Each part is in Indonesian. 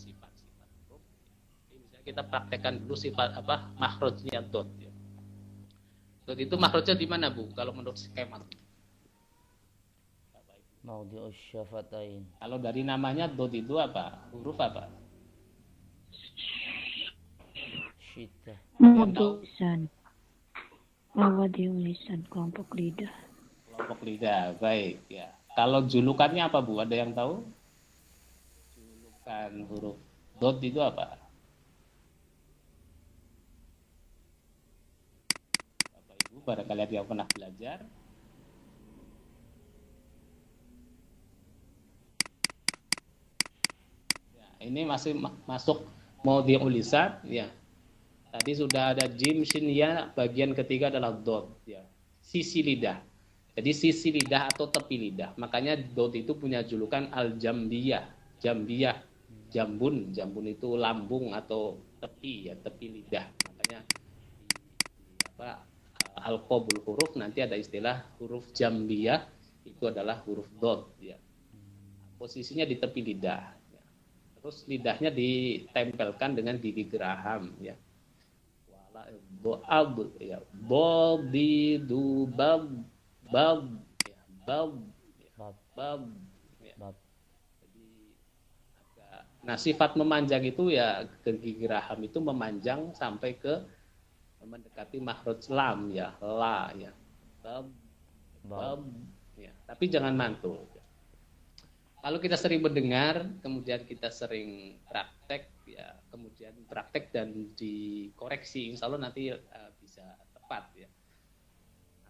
sifat-sifat huruf. Jadi misalnya kita praktekkan dulu sifat makhrajnya dot ya. Dot itu makhrajnya di mana Bu kalau menurut skema? Maudhi'us syafatain. Kalau dari namanya dot itu apa? Huruf apa? Syiddah. Lisan. Mawadhi'ul lisan, kelompok lidah. Kelompok lidah, baik ya. Kalau julukannya apa Bu? Ada yang tahu? Julukan huruf dot itu apa? Bapak Ibu, barangkali ada yang pernah belajar. Ya, ini masih masuk maudhi'ul lisan ya. Tadi sudah ada jim, shin, ya, bagian ketiga adalah dot ya. Sisi lidah. Jadi sisi lidah atau tepi lidah. Makanya dot itu punya julukan al-jambiyah. Jambiyah, jambun. Jambun itu lambung atau tepi ya, tepi lidah. Makanya al-qabul huruf nanti ada istilah huruf jambiyah itu adalah huruf dot ya. Posisinya di tepi lidah. Ya. Terus lidahnya ditempelkan dengan gigi geraham ya. Boab ya, bobi du bab bab ya, bab ya, bab ya. Jadi nah sifat memanjang itu ya gigi geraham itu memanjang sampai ke mendekati makhraj lam ya, la ya, bab bab ya. Tapi jangan mantul. Kalau kita sering mendengar, kemudian kita sering praktek, ya, kemudian praktek dan dikoreksi, insya Allah nanti bisa tepat ya.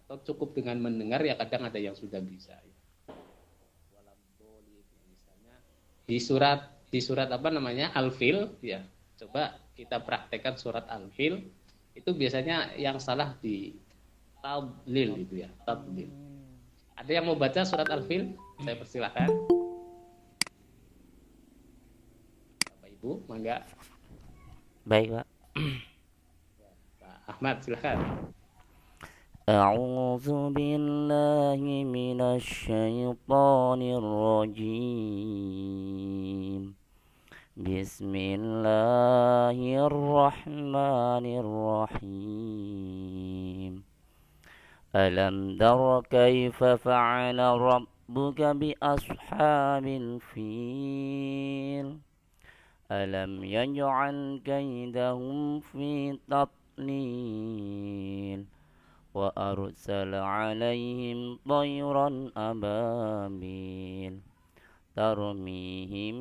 Atau cukup dengan mendengar ya kadang ada yang sudah bisa. Ya. Misalnya di surat apa namanya Al-Fil ya. Coba kita praktekkan surat Al-Fil itu biasanya yang salah di tadlil itu ya, tadlil. Ada yang mau baca surat Al-Fil? Saya persilahkan. Bu, mangga. Baik, Pak. Pak Ahmad, silakan. A'udzu billahi minasy syaithanir rajim. Bismillahirrahmanirrahim. Alam tara kaifa fa'ala rabbuka bi ashabil fil? ألم يجعل كيدهم في تضليل وأرسل عليهم طيرا أبابيل ترميهم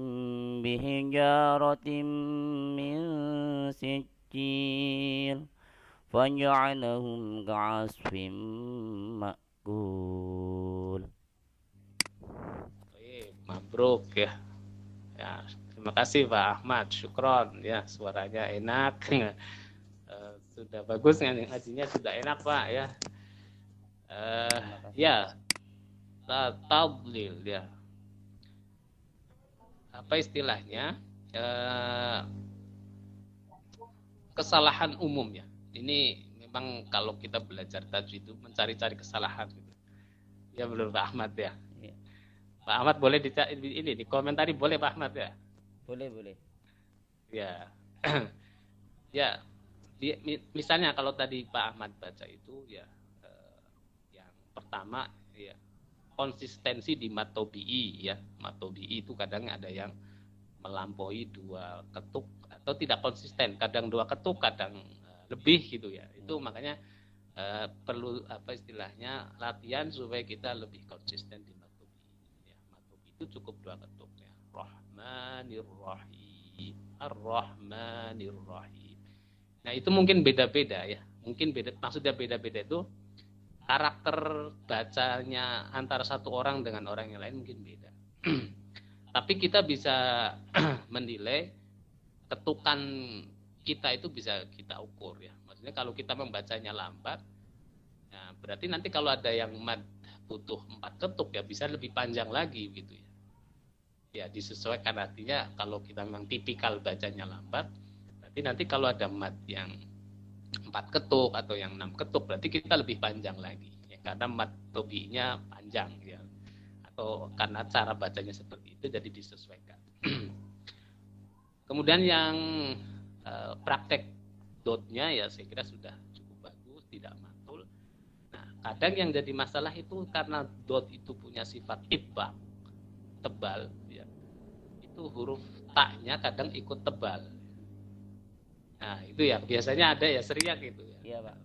بحجارة من سجيل فجعلهم كعصف مأكول. Mabruk ya. Ya, terima kasih Pak Ahmad, syukron ya, suaranya enak. Sudah bagus ngajinya, sudah enak Pak ya. Ya, tadlil ya. Apa istilahnya? Kesalahan umum ya. Ini memang kalau kita belajar tajwid itu mencari-cari kesalahan gitu. Ya menurut Pak Ahmad ya. Pak Ahmad boleh di komentari boleh Pak Ahmad ya? Boleh. Ya. Ya. Misalnya kalau tadi Pak Ahmad baca itu ya yang pertama ya konsistensi di matobi'i ya. Matobi'i itu kadang ada yang melampaui 2 ketuk atau tidak konsisten, kadang 2 ketuk, kadang lebih gitu ya. Itu makanya perlu apa istilahnya latihan supaya kita lebih konsisten di itu cukup 2 ketuk ya. Rahmanirrahim. Ar-Rahmanirrahim. Nah, itu mungkin beda-beda ya. Mungkin beda, maksudnya beda-beda itu karakter bacanya antara satu orang dengan orang yang lain mungkin beda. Tapi kita bisa menilai ketukan kita itu bisa kita ukur ya. Maksudnya kalau kita membacanya lambat, ya berarti nanti kalau ada yang mad butuh 4 ketuk ya bisa lebih panjang lagi gitu ya. Ya disesuaikan, artinya kalau kita memang tipikal bacanya lambat, berarti nanti kalau ada mad yang 4 ketuk atau yang 6 ketuk berarti kita lebih panjang lagi ya, karena mad tobi'nya panjang ya, atau karena cara bacanya seperti itu jadi disesuaikan. Kemudian yang praktek dotnya ya saya kira sudah cukup bagus, tidak mantul. Nah, kadang yang jadi masalah itu karena dot itu punya sifat itbaq, tebal, ya. Itu huruf taknya kadang ikut tebal. Nah, itu ya biasanya ada ya seriak gitu ya. Iya, Pak.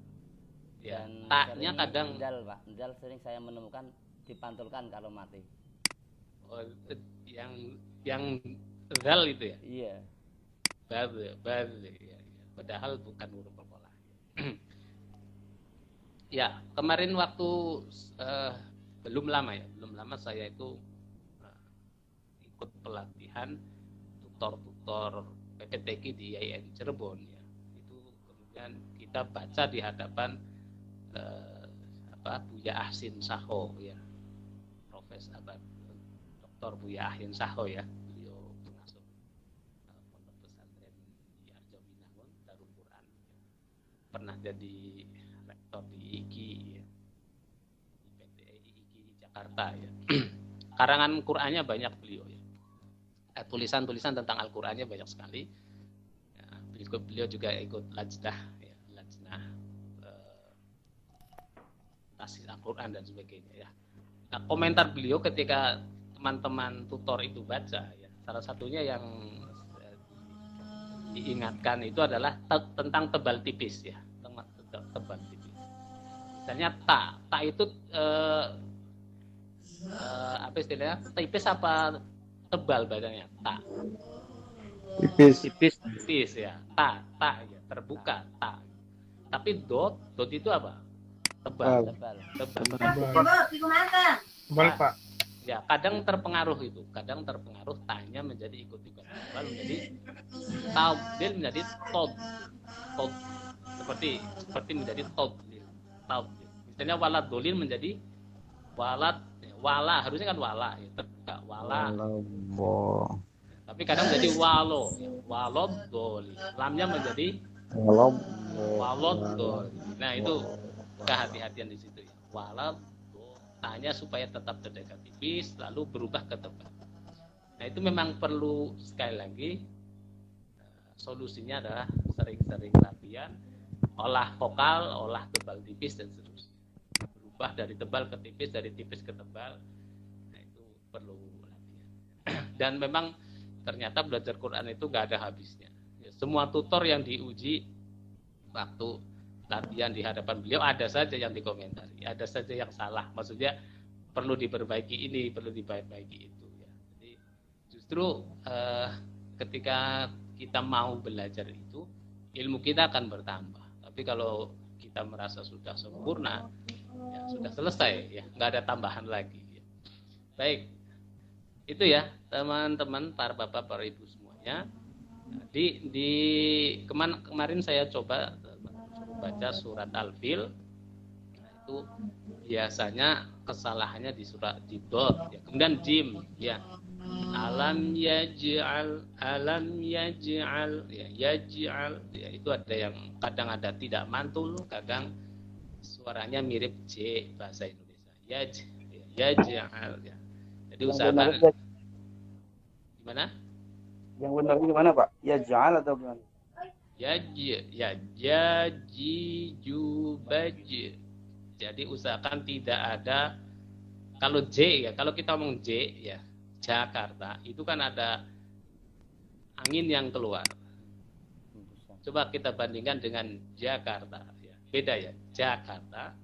Ya, Dan taknya sering kadang dal, Pak. Dal sering saya menemukan dipantulkan kalau mati. oh, yang zal itu ya. Iya. Bad ya. Padahal bukan huruf pemola. Ya, kemarin waktu belum lama saya itu ikut pelatihan tutor PPTQ di IAIN Cirebon ya. Itu kemudian kita baca di hadapan Buya Ahsin Saho ya. Profesor Dr. Buya Ahsin Saho ya. Beliau pengasuh pondok pesantren di Arjawinangun Darul Quran ya. Pernah jadi rektor di IGI ya. Di PTI IGI Jakarta ya. Karangan Qur'annya banyak beliau ya. Tulisan-tulisan tentang Al-Qur'annya banyak sekali. Ya, beliau juga ikut lajnah ya, tasih Al-Qur'an dan sebagainya ya. Nah, komentar beliau ketika teman-teman tutor itu baca ya, salah satunya yang diingatkan itu adalah tentang tebal tipis ya, tebal tipis. Misalnya ta itu apa istilahnya? Tipis apa tebal bacanya? Ta. Tipis ya. Ta ya, terbuka, ta. Tapi dot itu apa? Tebal. Tebal, Pak. Ya, kadang terpengaruh tanya menjadi ikut-ikut tebal menjadi taudil menjadi tod. Seperti menjadi taudil. Misalnya walad dolin menjadi wala, harusnya kan wala ya, terbuka wala. Tapi kadang menjadi walo, ya. Walod dolin. Lamnya menjadi walod dolin. Nah, itu kehati-hatian di situ ya. Walad tanya supaya tetap terjaga tipis lalu berubah ke tebal. Nah, itu memang perlu sekali lagi solusinya adalah sering-sering latihan, olah vokal, olah tebal tipis dan seterusnya. Berubah dari tebal ke tipis, dari tipis ke tebal. Nah, itu perlu latihan. Dan memang ternyata belajar Quran itu nggak ada habisnya. Ya, semua tutor yang diuji waktu latihan di hadapan beliau ada saja yang dikomentari, ada saja yang salah. Maksudnya perlu diperbaiki ini, perlu diperbaiki itu. Ya. Jadi justru ketika kita mau belajar itu, ilmu kita akan bertambah. Tapi kalau kita merasa sudah sempurna, ya sudah selesai, ya nggak ada tambahan lagi. Ya. Baik, itu ya teman-teman, para bapak, para ibu semuanya. Kemarin saya coba baca surat Al-Fil. Nah, itu biasanya kesalahannya di surat di dot ya. Kemudian jim ya. Alam yaj'al ya, yaj'al ya, itu ada yang kadang ada tidak mantul, kadang suaranya mirip J bahasa Indonesia. Yaj'al ya. Jadi usahakan gimana? Yang benar gimana, Pak? Yaj'al atau gimana? Jadi usahakan tidak ada, kalau J ya, kalau kita ngomong J ya, Jakarta itu kan ada angin yang keluar. Coba kita bandingkan dengan Jakarta ya. Beda ya, Jakarta.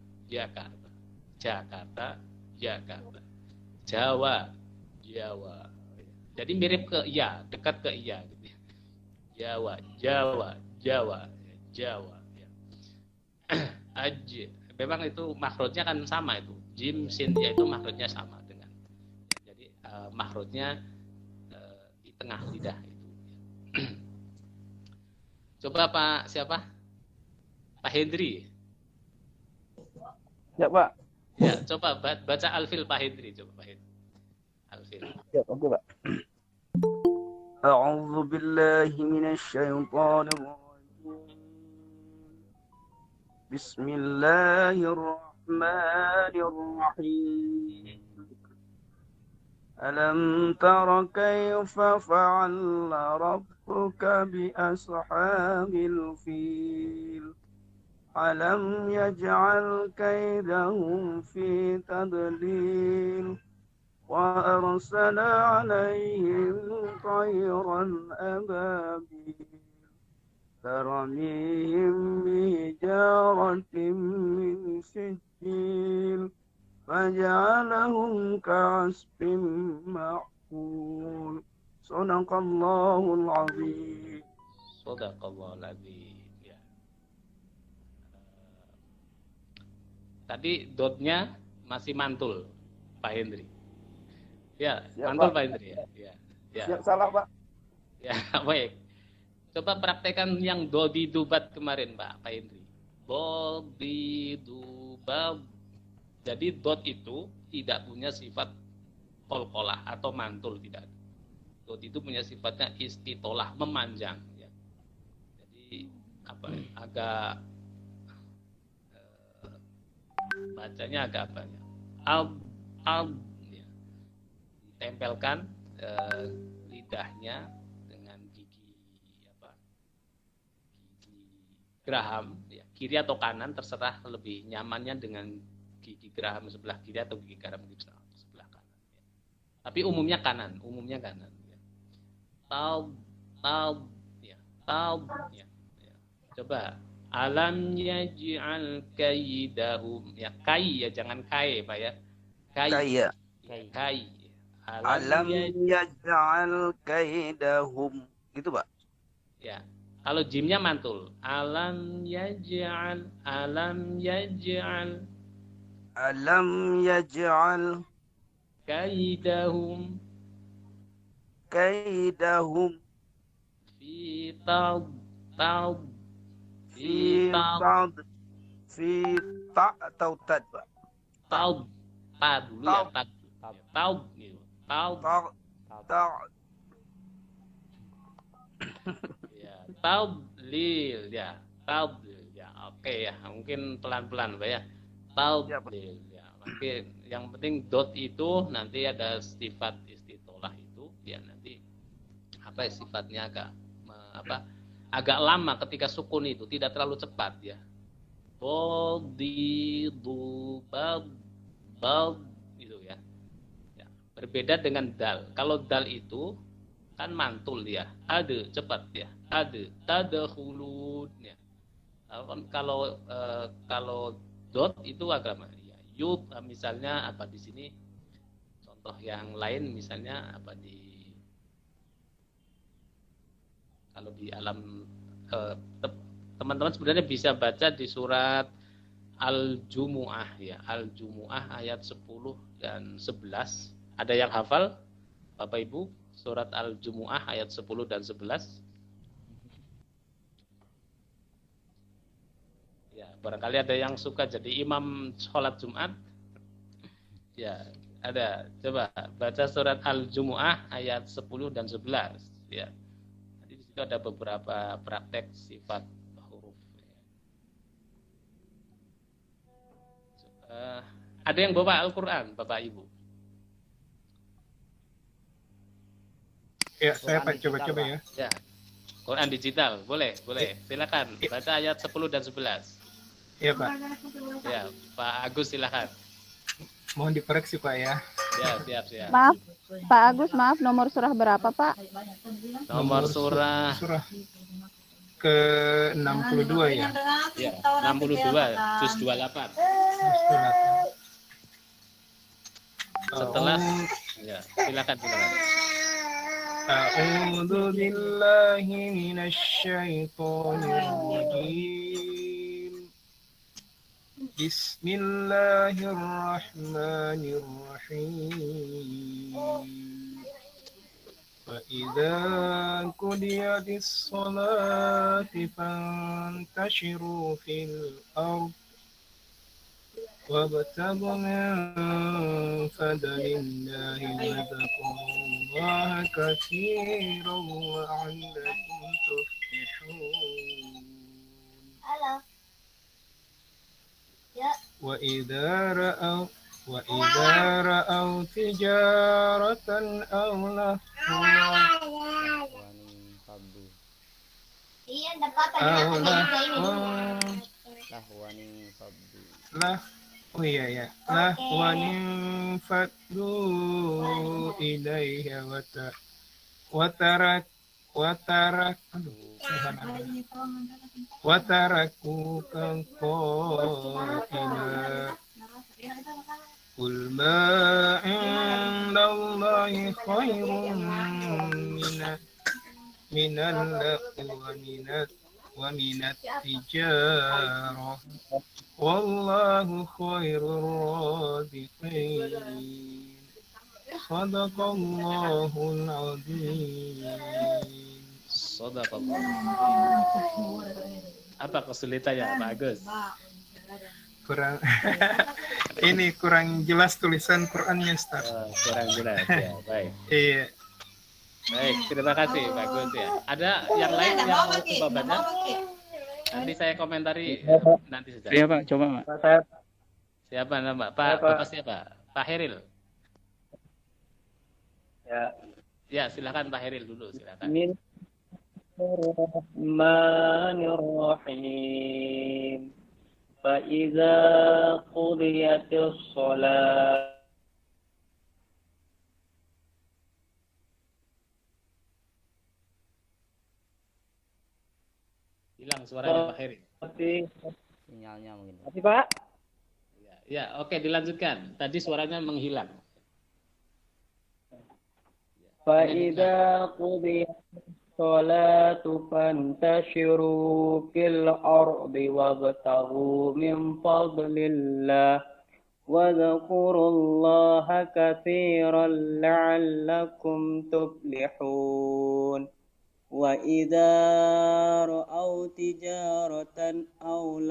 Jawa. Jadi mirip ke iya, dekat ke iya gitu ya. Jawa ya. Memang itu makhrajnya kan sama itu. Jim sin ya itu makhrajnya sama dengan. Jadi makhrajnya di tengah lidah itu. Coba Pak siapa? Pak Hendri. Ya, Pak. Ya, coba baca Al-Fil Pak Hendri, coba Pak Hendri. Al-Fil. Ya, oke, Pak. A'udzu billahi minasyaitonir rajim. Bismillahirrahmanirrahim. ألم تر كيف فعل ربك بأصحاب الفيل ألم يجعل كيدهم في تضليل وأرسل عليهم طيرا أبابيل ترميهم بحجارة من سجيل فجعلهم كعصف مأكول صدق الله العظيم. Shadaqallahul adzim. Ya. Tadi dotnya masih mantul, Pak Hendri. Ya, Siap, mantul Pak. Pak Hendri ya. Ya. Ya. Siap salah, Pak. Ya, baik. Coba praktekkan yang dodi dubat kemarin, Pak Hendri. Dodi dubat. Jadi dot itu tidak punya sifat kolkolah atau mantul, tidak. Dot itu punya sifatnya istitolah, memanjang. Ya. Jadi apa? Agak bacanya agak apa ya? Ya. Ditempelkan lidahnya dengan gigi apa? Gigi geraham, ya. Kiri atau kanan terserah, lebih nyamannya dengan gigi geraham sebelah kiri atau gigi geraham sebelah kanan. Ya. Tapi umumnya kanan, Ya. Taub, ya, ya. Coba. Alam yaj'al kaidahum, ya, kai ya, jangan kai Pak ya. Kaya. Kai. Alam yaj'al kaidahum. Gitu, Pak. Ya. Kalau jimnya mantul. Alam yaj'al kaidahum fi taub fi ta atau tad, Pak. taub dulu ya, taub gitu. Taub. Ya, tablil ya. Tablil ya. Oke ya, mungkin pelan-pelan Pak ya. Tablil ya. Oke, yang penting dot itu nanti ada sifat istitolah itu ya, nanti apa ya, sifatnya agak lama ketika sukun itu, tidak terlalu cepat ya. Bodi bab itu ya. Ya. Berbeda dengan dal. Kalau dal itu kan mantul ya, ada cepat ya, ada tadkhulun ya. Kalau dot itu agama ya. Yub misalnya apa di sini, contoh yang lain misalnya apa kalau di alam teman-teman sebenarnya bisa baca di surat Al-Jumu'ah ya, Al-Jumu'ah ayat 10 dan 11. Ada yang hafal Bapak Ibu surat Al-Jumu'ah ayat 10 dan 11? Ya, barangkali ada yang suka jadi imam sholat Jumat. Ya, ada. Coba baca surat Al-Jumu'ah ayat 10 dan 11 ya. Jadi di situ ada beberapa praktek sifat huruf. Ada yang bawa Al-Qur'an, Bapak Ibu? Ya, saya Pak coba-coba ya. Ya. Quran digital, boleh. Silakan baca ayat 10 dan 11. Iya, Pak. Ya, Pak Agus silakan. Mohon dikoreksi, Pak ya. Ya, siap. Maaf, Pak Agus, maaf, nomor surah berapa, Pak? Nomor surah ke 62 ya. Ya, 62 juz 28. Setelah ya, silakan. A'udzu billahi minasy syaithanir rajim. Bismillahirrahmanirrahim. Fa idza qudiyatish sholati fantashiru fil ardh وابتغوا من فضل الله وذكروا الله كثيرا لعلكم تفلحون وإذا رأوا وإذا رأوا تجارة أو لهوا لهوا انفضوا إليها وتركوك قائما قل ما عند الله خير من اللهو ومن التجارة والله خير الرازقين صدق الله العظيم. Shadaqallah. Apa kesulitannya Pak Agus? Kurang ini kurang jelas tulisan Qur'annya, Ustaz. Kurang jelas ya. Baik. Iya. Baik, terima kasih Pak Agus ya. Ada yang lain yang mau coba baca? Nanti saya komentari nanti saja. Iya Pak, coba Pak. Siapa nama Pak? Bapak siapa? Pak Heril. Ya. Ya, silakan Pak Heril dulu, silakan. Bismillahirrahmanirrahim. فإذا قضيت الصلاة Hilang suaranya Pak Heri. Sinyalnya mungkin. Tapi Pak, Ya, oke, dilanjutkan. Tadi suaranya menghilang. فإذا قضيت الصلاة فانتشروا في الأرض وابتغوا من فضل الله واذكروا الله كثيرا لعلكم تفلحون وإذا رأوا تجارة أو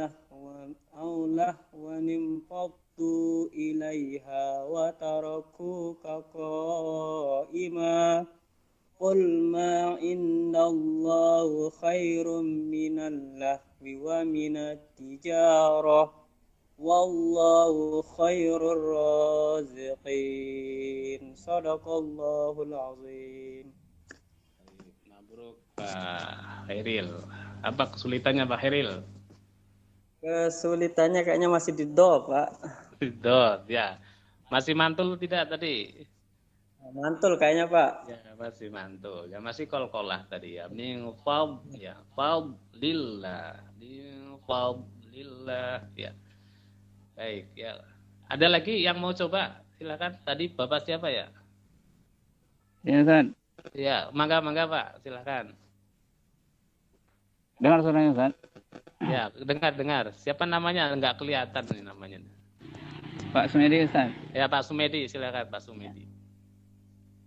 لهوا انفضوا إليها وتركوك قائما قل ما عند الله خير من اللهو ومن التجارة والله خير الرازقين صدق الله العظيم. Mabruk Pak Heril. Apa kesulitannya Pak Heril? Kesulitannya kayaknya masih di do, Pak. Dot, ya. Masih mantul tidak tadi? Mantul kayaknya, Pak. Ya, masih mantul. Ya, masih kol-kolah tadi ya. Min fadlillah. Min fadlillah. Ya. Baik, ya. Ada lagi yang mau coba? Silakan. Tadi Bapak siapa ya? Ya, Ustaz. Ya, mangga Pak, silakan. Dengar suaranya, Ustaz? Ya, dengar. Siapa namanya? Enggak kelihatan nih namanya. Pak Sumedi, Ustaz. Ya, Pak Sumedi, silakan Pak Sumedi.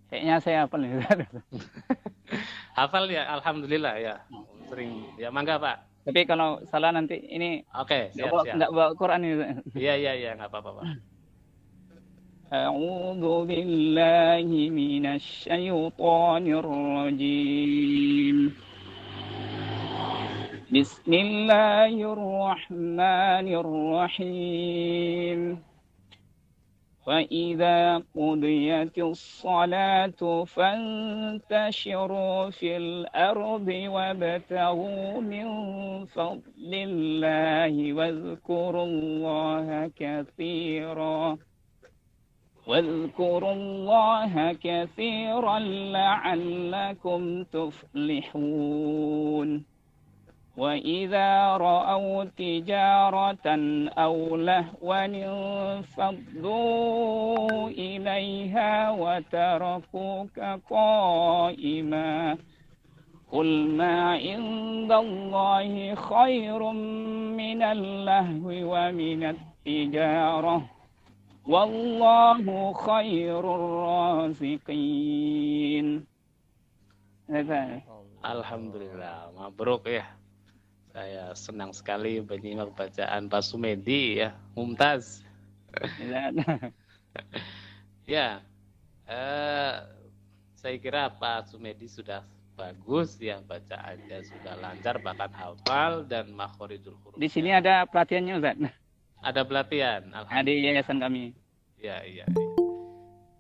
Kayaknya saya hafal nih, Ustaz. Hafal ya, alhamdulillah ya. Sering. Ya, mangga Pak. Tapi kalau salah nanti ini Oke, siap. enggak bawa Quran ini, Ustaz. Iya, enggak apa-apa, Pak. A'udzu billahi minasy syaithanir rajim. Bismillahirrahmanirrahim. وإذا قضيت الصلاة فانتشروا في الأرض وابتغوا من فضل الله واذكروا الله كثيرا لعلكم تفلحون وإذا رأوا تجارة أو لهوا انفضوا إليها وتركوك قائما قل ما عند الله خير من اللهو ومن التجارة والله خير الرازقين. Alhamdulillah, mabruk ya. Saya senang sekali menyimak bacaan Pak Sumedi ya, mumtaz. Ya, saya kira Pak Sumedi sudah bagus ya, bacaannya sudah lancar, bahkan hafal dan makhorijul huruf. Di sini ada pelatihannya, Ustaz. Ada pelatihan, Ada di yayasan kami. Ya, iya.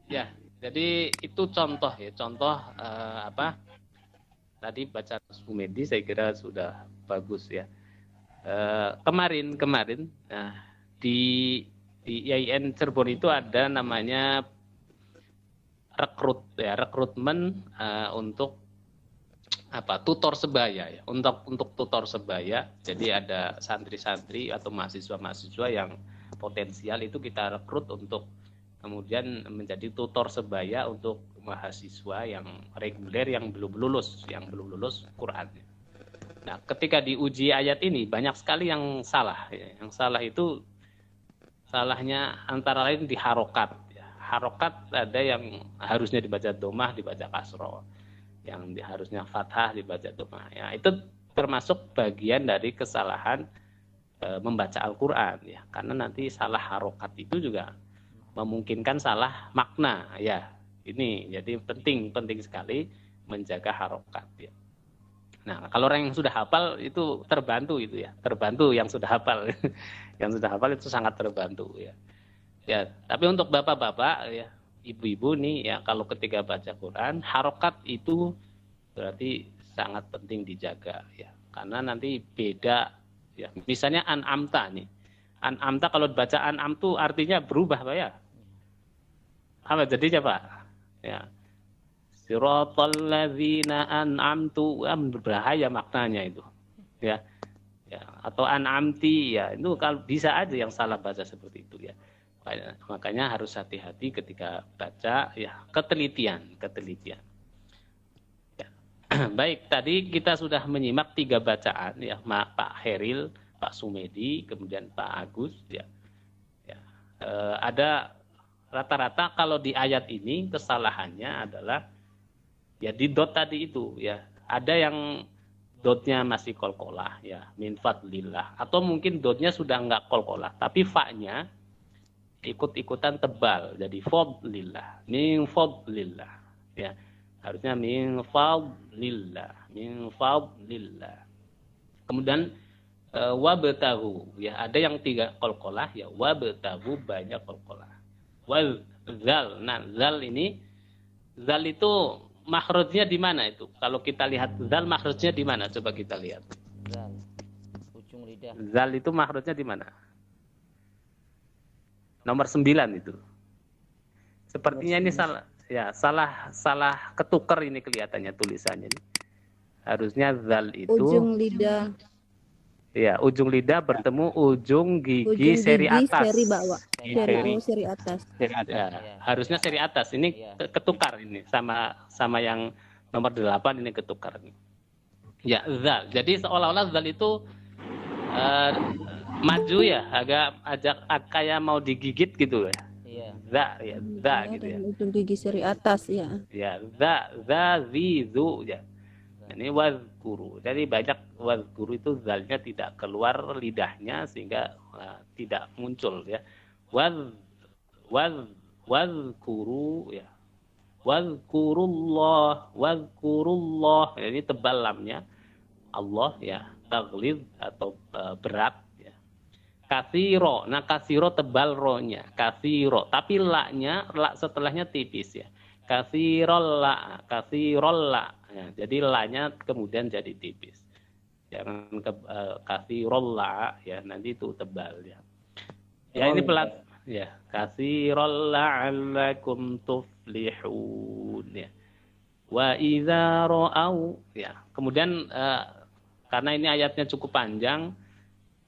Ya, jadi itu contoh ya, contoh tadi baca Sumedi saya kira sudah bagus ya. Kemarin, nah, di IAIN Cirebon itu ada namanya rekrutmen untuk tutor sebaya ya, untuk tutor sebaya. Jadi ada santri-santri atau mahasiswa-mahasiswa yang potensial itu kita rekrut untuk kemudian menjadi tutor sebaya untuk mahasiswa yang reguler yang belum lulus Quran. Nah, ketika diuji ayat ini banyak sekali yang salah ya. Yang salah itu salahnya antara lain di harokat ya. Harokat ada yang harusnya dibaca domah dibaca kasroh, yang harusnya fathah dibaca domah ya. Itu termasuk bagian dari kesalahan membaca Al-Quran ya, karena nanti salah harokat itu juga memungkinkan salah makna ya. Ini jadi penting sekali menjaga harokat ya. Nah, kalau orang yang sudah hafal itu terbantu itu ya, terbantu yang sudah hafal. Yang sudah hafal itu sangat terbantu ya. Ya, tapi untuk bapak-bapak ya, ibu-ibu nih ya, kalau ketika baca Quran harokat itu berarti sangat penting dijaga ya, karena nanti beda ya. Misalnya an'amta nih. An'amta kalau dibaca an'am tuh artinya berubah Pak ya. Apa jadinya Pak? Ya. Siratal ladzina an'amtu, berbahaya maknanya itu. Ya. Ya, atau an'amti ya, itu kalau bisa aja yang salah baca seperti itu ya. Makanya harus hati-hati ketika baca ya, ketelitian. Ya. Baik, tadi kita sudah menyimak 3 bacaan ya, Pak Heril, Pak Sumedi, kemudian Pak Agus ya. Ya. Ada rata-rata kalau di ayat ini kesalahannya adalah ya di dot tadi itu ya. Ada yang dotnya masih kolkolah ya, min fadlillah, atau mungkin dotnya sudah enggak kolkolah tapi fa-nya ikut-ikutan tebal jadi fadlillah, min fadlillah ya. Harusnya min fadlillah. Kemudian wabtahu ya, ada yang 3 kolkolah ya, wabtahu banyak kolkolah. Wal zal. Nah, zal itu makhrajnya di mana itu? Kalau kita lihat zal makhrajnya di mana? Coba kita lihat. Zal. Ujung lidah. Zal itu makhrajnya di mana? Nomor 9 itu. Sepertinya ini salah ya, salah ketukar ini kelihatannya tulisannya ini. Harusnya zal itu Ujung lidah. Ya, ujung lidah bertemu ujung gigi seri atas. Seri bawah. Seri atas. Ya, harusnya seri atas. Ini ketukar ini sama yang nomor 8 ini ketukar ini. Ya, zal. Jadi seolah-olah zal itu maju ya, agak kayak mau digigit gitu ya. Iya. Ya, Gitu ya. ujung gigi seri atas ya. Ya, zu ya. Ini wazkuru. Jadi banyak wazkuru itu zalnya tidak keluar lidahnya sehingga tidak muncul ya. Wazkuru ya. Wazkurullah. Ini tebal lamnya. Allah ya, taglid atau berat ya. Kasiro. Nah, kasiro tebal ronya. Kasiro. Tapi la setelahnya tipis ya. Kasirolla. Ya, jadi la-nya kemudian jadi tipis. Jangan kasirolla ya, nanti itu tebal ya. Ya ini pelan ya. Kasirolla alakum tuflihun ya. Wa idza ra'au ya. Kemudian karena ini ayatnya cukup panjang,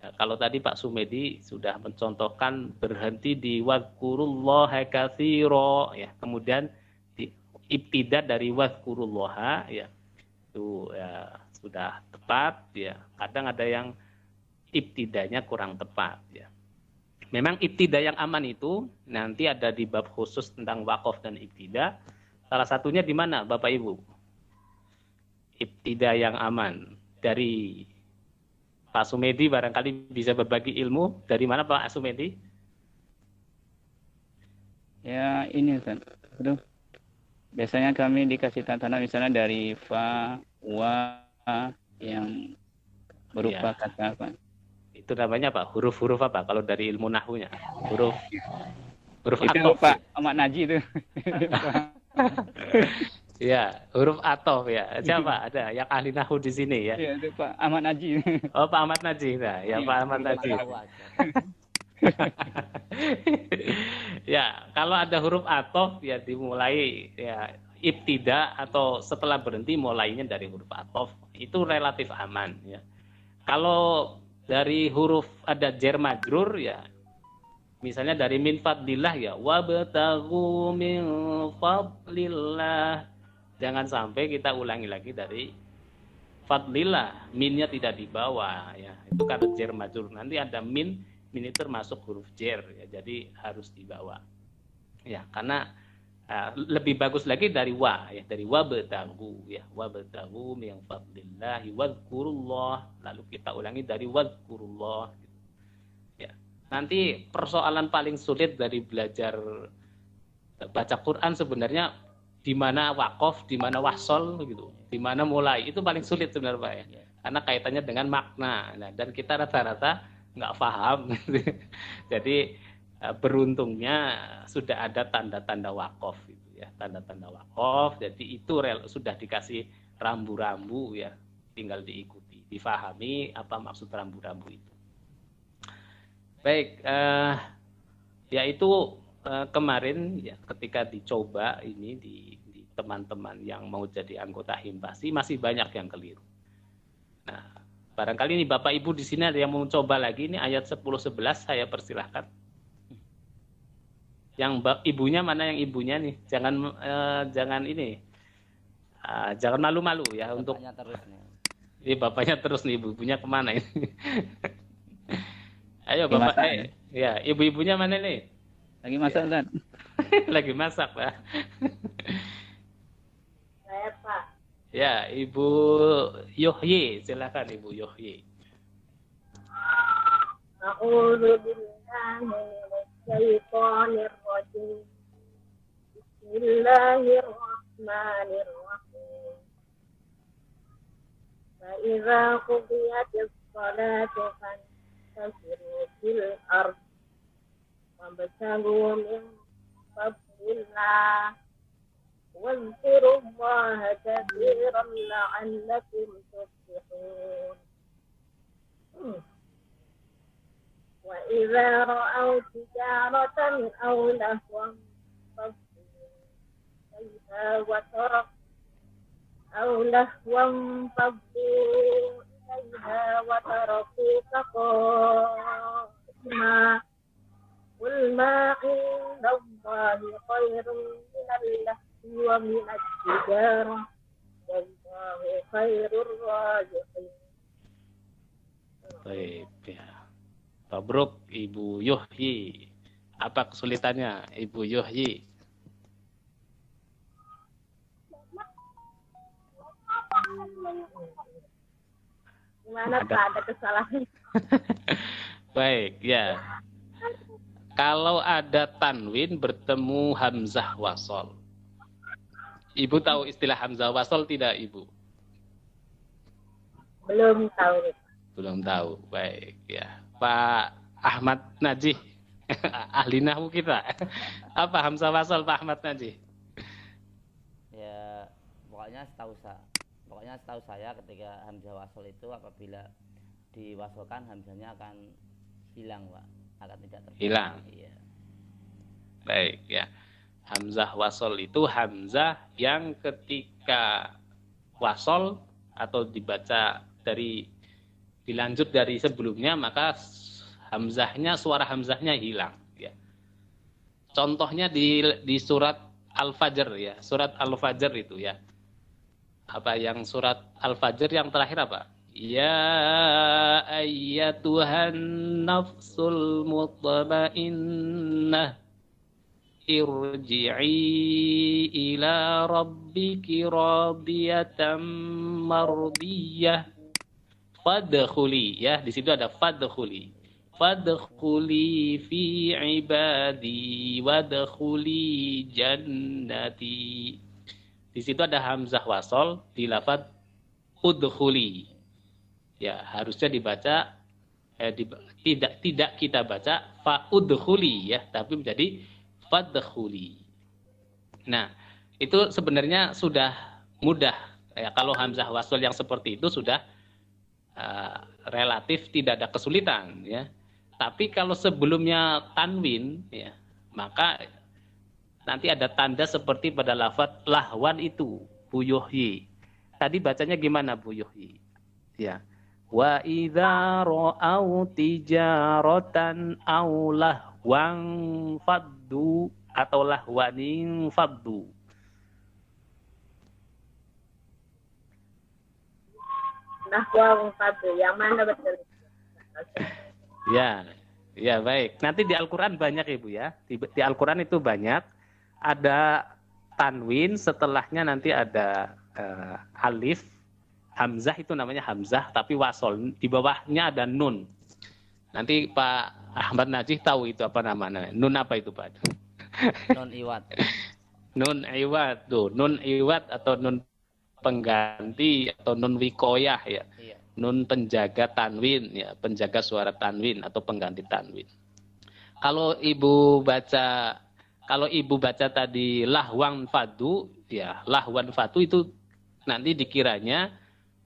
ya, kalau tadi Pak Sumedi sudah mencontohkan berhenti di wazkurullaha katsira ya. Kemudian ibtidah dari wazkurullaha ya, itu ya sudah tepat ya. Kadang ada yang ibtidanya kurang tepat ya. Memang ibtidah yang aman itu nanti ada di bab khusus tentang wakaf dan ibtidah. Salah satunya di mana Bapak Ibu? Ibtidah yang aman dari Pak Sumedi, barangkali bisa berbagi ilmu. Dari mana Pak Sumedi? Ya ini Ustaz. Aduh. Biasanya kami dikasih tantangan misalnya dari fa, wa yang berupa kata apa? Itu namanya apa? Huruf-huruf apa? Kalau dari ilmu nahwunya, huruf Huruf Itu atof. Pak Ahmad Naji itu. Ya, huruf atof ya. Siapa? Ada yang ahli nahwu di sini ya. Iya, itu Pak Ahmad Naji. Oh, Pak Ahmad Najih. Nah, ya Iya, Pak Ahmad Cuma Najih. tahu aja. Ya, kalau ada huruf atof ya dimulai ya ibtida atau setelah berhenti mulainya dari huruf atof itu relatif aman ya. Kalau dari huruf ada jar majrur ya misalnya dari min fadlillah ya wabtaghu min fadlillah. Jangan sampai kita ulangi lagi dari fadlillah, minnya tidak dibawa ya. Itu karena jar majrur. Nanti ada min ini termasuk huruf jar ya. Jadi harus dibawa. Ya, karena lebih bagus lagi dari wa ya, dari wabtaghu ya, wabtaghu min fadlillah wadhkurullah. Lalu kita ulangi dari wadhkurullah. Ya. Nanti persoalan paling sulit dari belajar baca Quran sebenarnya di mana waqaf, di mana wasol gitu, di mana mulai. Itu paling sulit sebenarnya Pak ya. Karena kaitannya dengan makna. Nah, dan kita rata-rata nggak paham. Jadi beruntungnya sudah ada tanda-tanda waqaf gitu ya, tanda-tanda waqaf. Jadi itu sudah dikasih rambu-rambu ya, tinggal diikuti, difahami apa maksud rambu-rambu itu. Baik, ya itu kemarin ya ketika dicoba ini di teman-teman yang mau jadi anggota Himpasi masih banyak yang keliru. Nah, barangkali ini Bapak Ibu di sini ada yang mau coba lagi ini ayat 10-11 saya persilahkan. Yang ibunya mana yang ibunya nih? Jangan ini. Jangan malu-malu ya untuk Bapaknya terus nih. ini bapaknya terus nih ibunya kemana ini? Ayo Bapak, ya ibu-ibunya mana nih? Lagi masak Ustaz. Lagi masak Pak. Saya Pak. Ya, Ibu Yohye, silakan Ibu Yohye. A'udzu billahi minasyaitonir rajim. Bismillahirrahmanirrahim. Fa idza qudiyatis salatu fantashiru fil ardh wabtaghu min fadlillah. واذكروا الله كثيرا لعلكم تفلحون وإذا رأوا تجارة أو لهوا فضوا إليها وتركوك قائما قل ما عند الله خير من اللهو ومن التجارة والله خير الرازقين. Baik ya. Tabruk Ibu Yohyi. Apa kesulitannya Ibu Yohyi? Gimana Pak, ada kesalahan? Baik ya. Kalau ada tanwin bertemu hamzah wasol. Ibu tahu istilah hamzah wasol tidak Ibu? Belum tahu nih. Belum tahu. Baik ya. Pak Ahmad Najih, ahli nahwu kita. Apa hamzah wasol Pak Ahmad Najih? Ya, pokoknya setahu saya ketika hamzah wasol itu apabila diwasolkan hamzahnya akan hilang, Pak. Akan tidak terbaca. Hilang. Iya. Baik ya. Hamzah wasol itu hamzah yang ketika wasol atau dibaca dilanjut dari sebelumnya maka suara hamzahnya hilang ya. Contohnya di surat Al-Fajr ya, surat Al-Fajr itu ya. Apa yang surat Al-Fajr yang terakhir apa? Ya ayyatuhan nafsul mutmainnah irji'i ila rabbiki radiyatan mardiyah fadkhuli ya, di situ ada fadkhuli fi ibadi wadkhuli jannati. Di situ ada hamzah wasol di lafaz udkhuli ya, harusnya dibaca tidak kita baca fa udkhuli ya, tapi menjadi fadkhuli. Nah, itu sebenarnya sudah mudah. Ya, kalau hamzah wasl yang seperti itu sudah relatif tidak ada kesulitan, ya. Tapi kalau sebelumnya tanwin, ya, maka nanti ada tanda seperti pada lafaz lahwan itu, Bu Yuhyi. Tadi bacanya gimana Bu Yuhyi? Ya. Wa idza ra'au tijaratan aw lahwan faddu atau lahwanin faddu. Nahwa faddu, yang mana betul? Ya, ya baik. Nanti di Al-Quran banyak Ibu ya. Di Al-Quran itu banyak. Ada tanwin, setelahnya nanti ada alif. Hamzah itu namanya hamzah, tapi wasol. Di bawahnya ada nun. Nanti Pak Ahmad Najih tahu itu apa namanya. Nun apa itu Pak? Non iwat. Nun iwat tuh. Nun iwat atau nun pengganti atau nun wikoyah ya. Iya. Nun penjaga tanwin ya, penjaga suara tanwin atau pengganti tanwin. Kalau ibu baca tadi lahwan fadu ya, lahwan fadu itu nanti dikiranya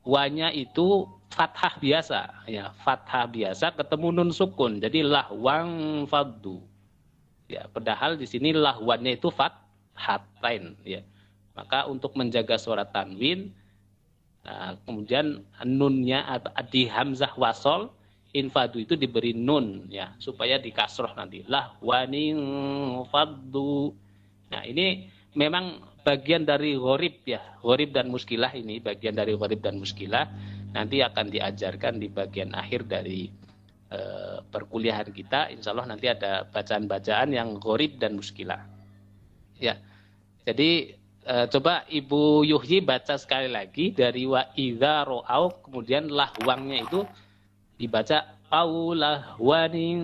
wanya itu fathah biasa ya, fathah biasa ketemu nun sukun. Jadi lahwan fadu. Ya, padahal di sini lahwannya itu fathatain ya. Maka untuk menjaga suara tanwin, kemudian nunnya di hamzah wasol infadu itu diberi nun ya, supaya dikasroh nanti lahwanin faddu. Nah, ini memang bagian dari gharib ya, gharib dan muskilah, ini bagian dari gharib dan muskilah, nanti akan diajarkan di bagian akhir dari perkuliahan kita. Insya Allah nanti ada bacaan-bacaan yang gharib dan muskilah ya. Jadi coba Ibu Yuhyi baca sekali lagi dari wa idza ra'au, kemudian lahwangnya itu dibaca aulahwanin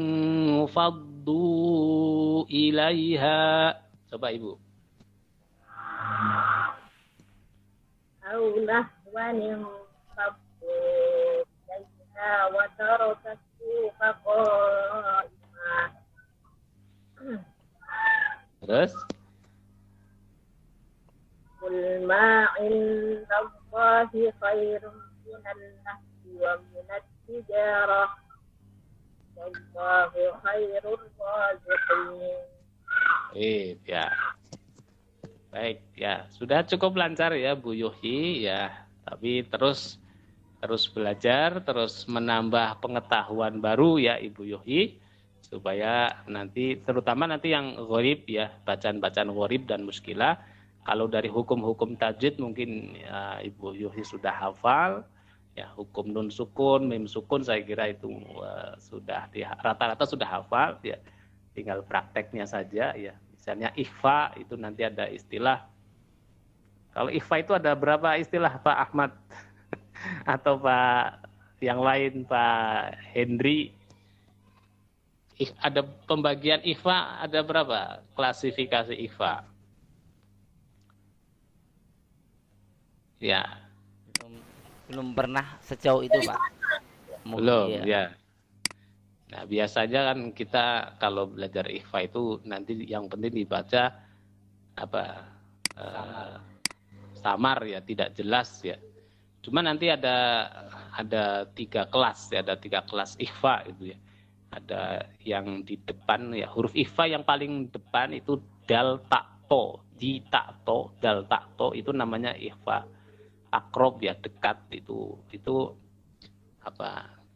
faddu ilaiha. Coba Ibu. Aulahwanin faddu ilaiha wa tarakatu faqaima. Terus Qul ma indallahi khairun minan nahwi wa minat tijarah. Wallahu khairul raziqin. ya. Baik ya, sudah cukup lancar ya Bu Yuhyi ya. Tapi terus belajar, terus menambah pengetahuan baru ya Ibu Yuhyi, supaya nanti terutama nanti yang gharib ya, bacaan-bacaan gharib dan muskilah. Kalau dari hukum-hukum tajwid mungkin ya, Ibu Yuhyi sudah hafal ya, hukum nun sukun, mim sukun saya kira itu sudah rata-rata sudah hafal ya. Tinggal prakteknya saja ya. Misalnya ikhfa itu nanti ada istilah. Kalau ikhfa itu ada berapa istilah Pak Ahmad atau Pak yang lain Pak Hendri? Ada pembagian ikhfa, ada berapa klasifikasi ikhfa? Ya. Belum pernah sejauh itu Pak. Belum ya. Nah, biasanya kan kita kalau belajar ikhfa itu nanti yang penting dibaca samar ya, tidak jelas ya. Cuma nanti ada 3 kelas ya, ada 3 kelas ikhfa itu ya. Ada yang di depan ya, huruf ikhfa yang paling depan itu dal ta to, di ta to, dal ta to itu namanya ikhfa akrob ya, dekat itu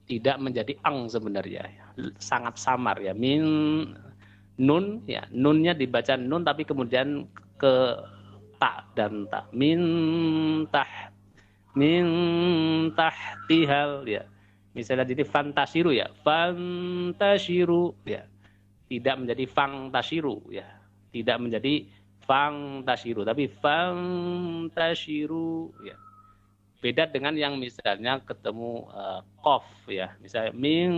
tidak menjadi ang sebenarnya, sangat samar ya. Min nun ya, nunnya dibaca nun tapi kemudian ke ta dan ta, min tahtihal ya. Misalnya jadi fantasiru ya, fantasiru ya, tidak menjadi fangtasiru ya, tidak menjadi fangtasiru tapi fantasiru ya. Beda dengan yang misalnya ketemu kof ya, misalnya min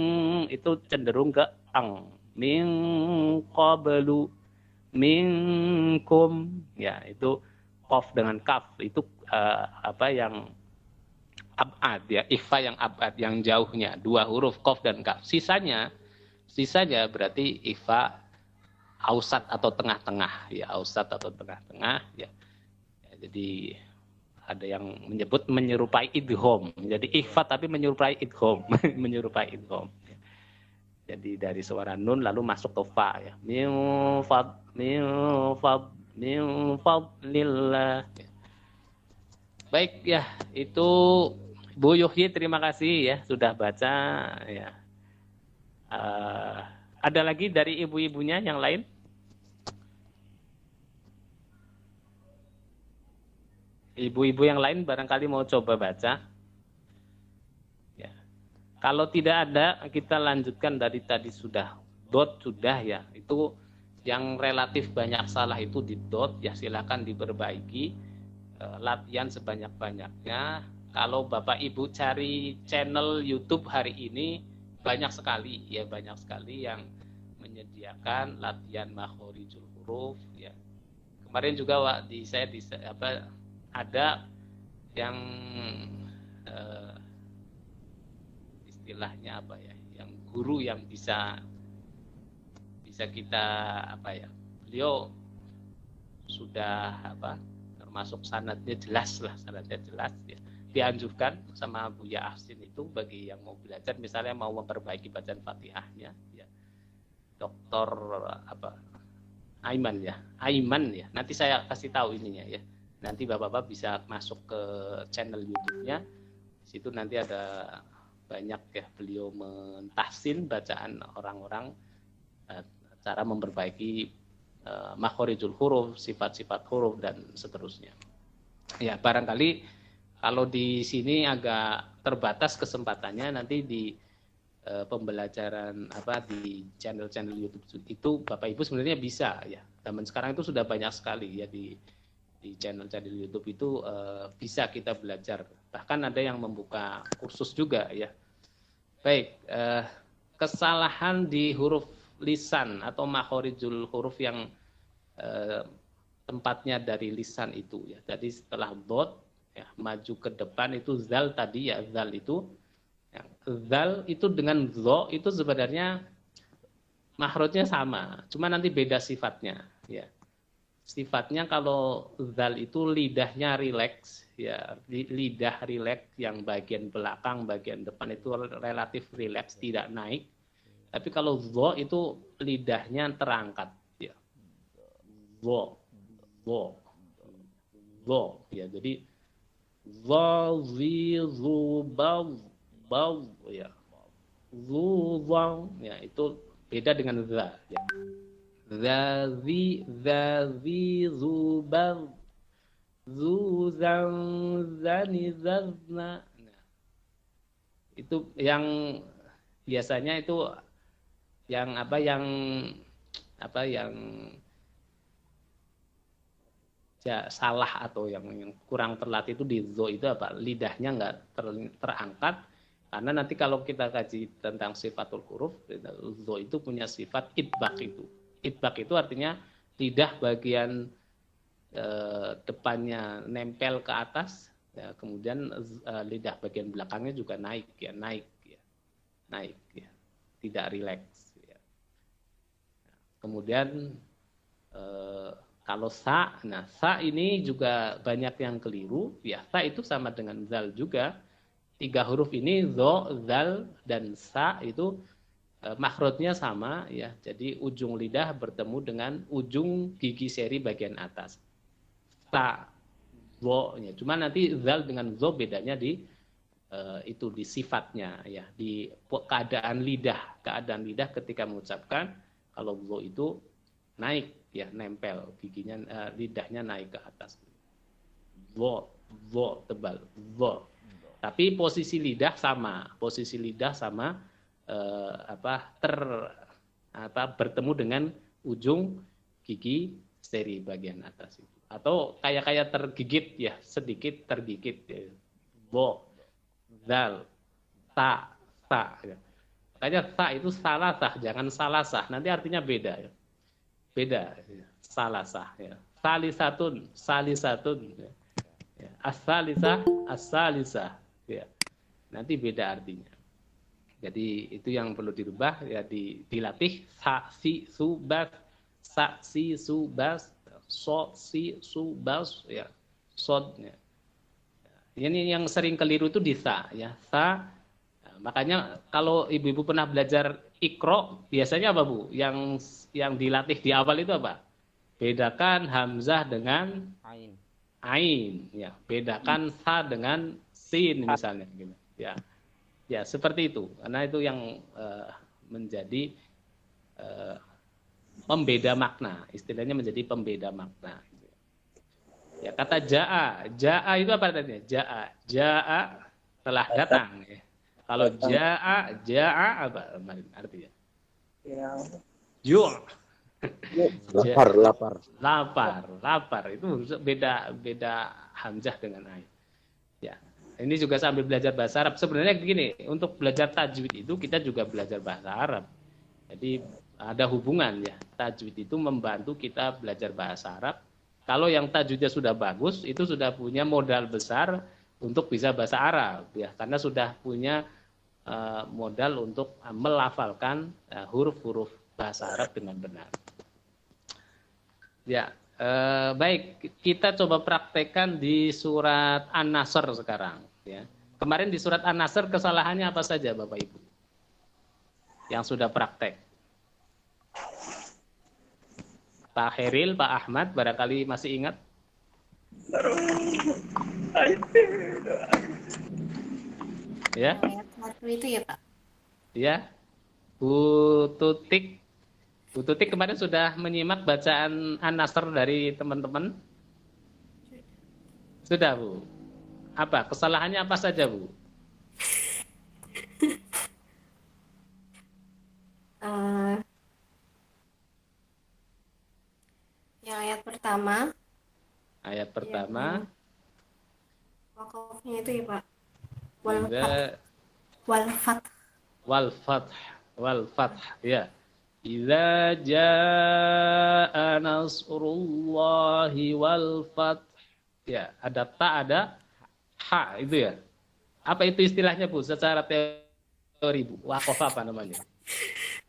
itu cenderung ke ang, min qablu, minkum ya, itu kof dengan kaf itu yang abad ya, ikhfa yang abad, yang jauhnya 2 huruf kof dan kaf. Sisanya berarti ikhfa ausat atau tengah-tengah ya, ausat atau tengah-tengah ya. Jadi ada yang menyebut menyerupai idgham. Jadi ikhfa tapi menyerupai idgham, menyerupai idgham. Jadi dari suara nun lalu masuk ke fa ya. Min fadlillah. Baik ya, itu Bu Yuhyi terima kasih ya sudah baca ya. Ada lagi dari ibu-ibunya yang lain? Ibu-ibu yang lain barangkali mau coba baca. Ya. Kalau tidak ada, kita lanjutkan dari tadi sudah. Dot sudah ya. Itu yang relatif banyak salah itu di dot ya, silakan diperbaiki. Latihan sebanyak-banyaknya. Kalau Bapak Ibu cari channel YouTube hari ini banyak sekali ya, banyak sekali yang menyediakan latihan makhorijul huruf ya. Kemarin juga ada yang istilahnya apa ya, yang guru yang bisa kita beliau sudah termasuk sanadnya jelas ya, dianjurkan sama Buya Ahsin itu bagi yang mau belajar, misalnya mau memperbaiki bacaan Fatihahnya ya, Dokter Aiman ya, nanti saya kasih tahu ininya ya. Nanti Bapak-bapak bisa masuk ke channel YouTube-nya. Di situ nanti ada banyak ya beliau mentahsin bacaan orang-orang, cara memperbaiki makhorijul huruf, sifat-sifat huruf dan seterusnya. Ya, barangkali kalau di sini agak terbatas kesempatannya, nanti di pembelajaran di channel-channel YouTube itu Bapak Ibu sebenarnya bisa ya. Zaman sekarang itu sudah banyak sekali ya di channel-channel YouTube itu bisa kita belajar. Bahkan ada yang membuka kursus juga ya. Baik, kesalahan di huruf lisan atau makhorijul huruf yang tempatnya dari lisan itu ya. Jadi setelah dot ya, maju ke depan itu zal tadi ya, zal itu ya, zal itu dengan zo itu sebenarnya makhrajnya sama, cuma nanti beda sifatnya ya. Sifatnya kalau zal itu lidahnya rileks ya, lidah rileks, yang bagian belakang, bagian depan itu relatif rileks, tidak naik. Tapi kalau zo itu lidahnya terangkat ya. Zo ya, jadi zo zi zu baw ya. Zu ya, itu beda dengan za ya. Zazi zubar zuzan zani zazna. Nah, itu yang biasanya itu yang salah atau yang kurang terlatih itu di zo itu lidahnya nggak terangkat, karena nanti kalau kita kaji tentang sifatul huruf, zo itu punya sifat idbaq itu. Idbaq itu artinya lidah bagian depannya nempel ke atas ya, kemudian lidah bagian belakangnya juga naik ya, tidak rileks ya. Kemudian kalau sa, nah sa ini juga banyak yang keliru ya. Sa itu sama dengan zal juga, 3 huruf ini zo, zal dan sa itu makhrajnya sama ya. Jadi ujung lidah bertemu dengan ujung gigi seri bagian atas. Sa, zo ya. Cuma nanti zal dengan zo bedanya di itu di sifatnya ya, di keadaan lidah ketika mengucapkan. Kalau zo itu naik ya, nempel giginya, lidahnya naik ke atas. Zo tebal, zo. Tapi posisi lidah sama bertemu dengan ujung gigi seri bagian atas itu, atau kayak tergigit ya, sedikit tergigit ya. Bo, zal, ta ya. Makanya ta itu salasah, jangan salasah, nanti artinya beda ya. Beda ya. Salasah ya. Salisatun ya. Ya. As-salisah ya. Nanti beda artinya. Jadi itu yang perlu dirubah ya, dilatih. Sa, si, su, bas, sa si su bas, so si su bas, ya sodnya. Ini yang sering keliru itu di sa, ya sa. Nah, makanya kalau ibu-ibu pernah belajar ikro, biasanya apa Bu? Yang dilatih di awal itu apa? Bedakan hamzah dengan Ain. ain, ya. Bedakan sa dengan sin misalnya, gitu. Ya, ya seperti itu. Karena itu yang menjadi pembeda makna, istilahnya menjadi pembeda makna. Ya, kata jaa, jaa itu apa artinya? Jaa, jaa telah datang. Ya. Kalau jaa apa artinya? Ju'. Lapar. Itu beda hamzah dengan ain. Ya. Ini juga sambil belajar bahasa Arab. Sebenarnya begini, untuk belajar tajwid itu kita juga belajar bahasa Arab. Jadi ada hubungan ya. Tajwid itu membantu kita belajar bahasa Arab. Kalau yang tajwidnya sudah bagus, itu sudah punya modal besar untuk bisa bahasa Arab ya, karena sudah punya modal untuk melafalkan huruf-huruf bahasa Arab dengan benar. Ya, baik, kita coba praktekkan di surat An-Nasr sekarang ya. Kemarin di surat An-Nasr kesalahannya apa saja Bapak Ibu? Yang sudah praktek. Pak Heril, Pak Ahmad, barangkali masih ingat? Ya. Satu itu ya Pak? Ya. Bu Tutik kemarin sudah menyimak bacaan An-Nasr dari teman-teman? Sudah Bu. Apa? Kesalahannya apa saja Bu? Yang ayat pertama. Ayat pertama. Wakafnya itu ya Pak. Wal fath. Ya. Idza jaa nasrullahi wal fath. Ya, ada ta, ada ha itu ya. Apa itu istilahnya Bu secara teori Bu? Wakaf apa namanya?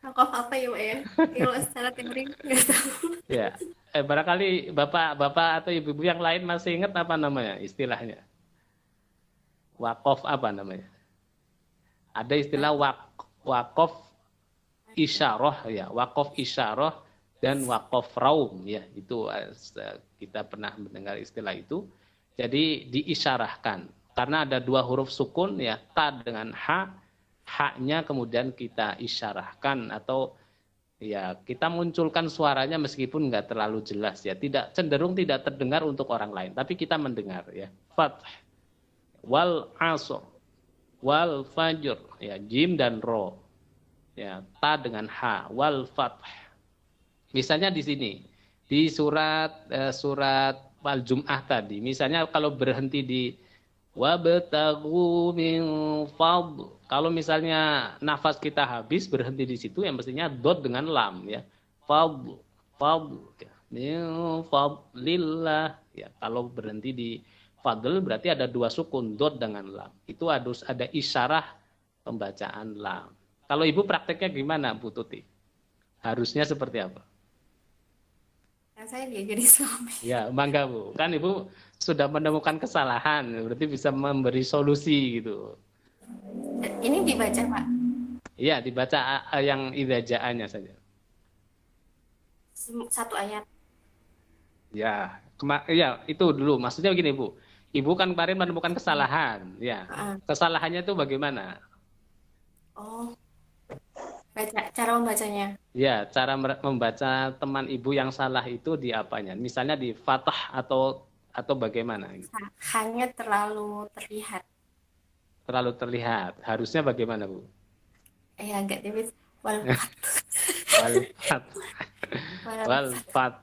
Wakaf apa ya Pak ya? Kalau secara teori nggak tahu. Ya. Barangkali bapak atau ibu-ibu yang lain masih ingat apa namanya istilahnya? Wakaf apa namanya? Ada istilah wakaf isyarah ya, wakaf isyarah dan wakaf raum ya. Itu kita pernah mendengar istilah itu. Jadi diisyarahkan karena ada dua huruf sukun ya, ta dengan ha, haknya kemudian kita isyarahkan atau ya kita munculkan suaranya meskipun nggak terlalu jelas ya, cenderung tidak terdengar untuk orang lain, tapi kita mendengar ya. Fath, wal asr, wal fajr ya, jim dan ro ya, ta dengan ha, wal fath. Misalnya di sini di surat Al Jum'ah tadi, misalnya kalau berhenti di wabtaghu min fadl. Kalau misalnya nafas kita habis berhenti di situ yang mestinya dot dengan lam ya. Fadl ya. Min fadlillah ya. Kalau berhenti di fadl berarti ada dua sukun dot dengan lam. Itu harus ada isyarah pembacaan lam. Kalau Ibu prakteknya gimana Bu Tuti? Harusnya seperti apa? Saya diajar Islam. Ya, mangga Bu. Kan Ibu sudah menemukan kesalahan, berarti bisa memberi solusi gitu. Ini dibaca Pak? Iya, dibaca yang idza-ja'anya saja. Satu ayat. Ya, ya itu dulu. Maksudnya begini Bu. Ibu kan kemarin menemukan kesalahan. Ya, kesalahannya itu bagaimana? Oh, cara membacanya. Ya, cara membaca teman Ibu yang salah itu di apanya? Misalnya di fathah atau bagaimana? Hanya terlalu terlihat. Terlalu terlihat. Harusnya bagaimana, Bu? Agak tipis. Wal fat.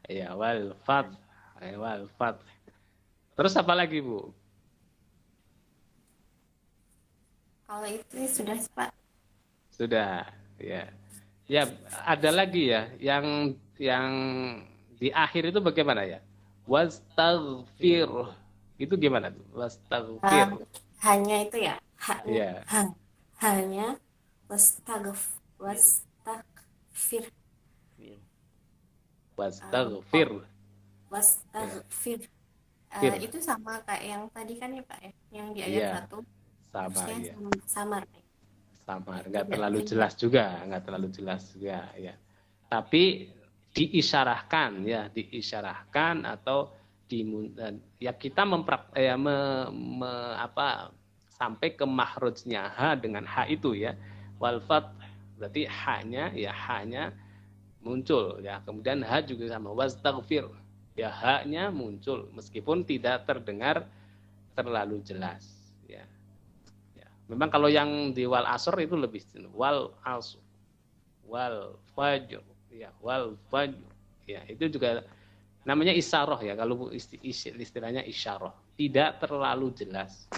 Ya, wal fat. Terus apa lagi, Bu? Kalau itu sudah, Pak. Sudah, ya. Ya, ada lagi ya yang di akhir itu bagaimana ya? Wastaghfir. Itu gimana tuh? Wastaghfir. Hanya itu ya. Ya. Hanya wastaghfir. Wastaghfir. Wastaghfir. Fir. Itu sama kayak yang tadi kan ya Pak ya, yang di Iya, ayat 1. sama Harusnya ya. samar. Sama, nggak Tidak terlalu beda. jelas juga, nggak terlalu jelas juga ya. Tapi diisyarahkan atau ya kita sampai ke makhrajnya ha dengan ha itu ya. Wal fath berarti ha-nya muncul ya. Kemudian ha juga sama wastaghfir. Ya ha-nya muncul meskipun tidak terdengar terlalu jelas ya. Memang kalau yang di wal asr itu lebih wal asr, wal fajr, ya wal fajr, ya itu juga namanya isyarah ya, kalau istilahnya isyarah, tidak terlalu jelas.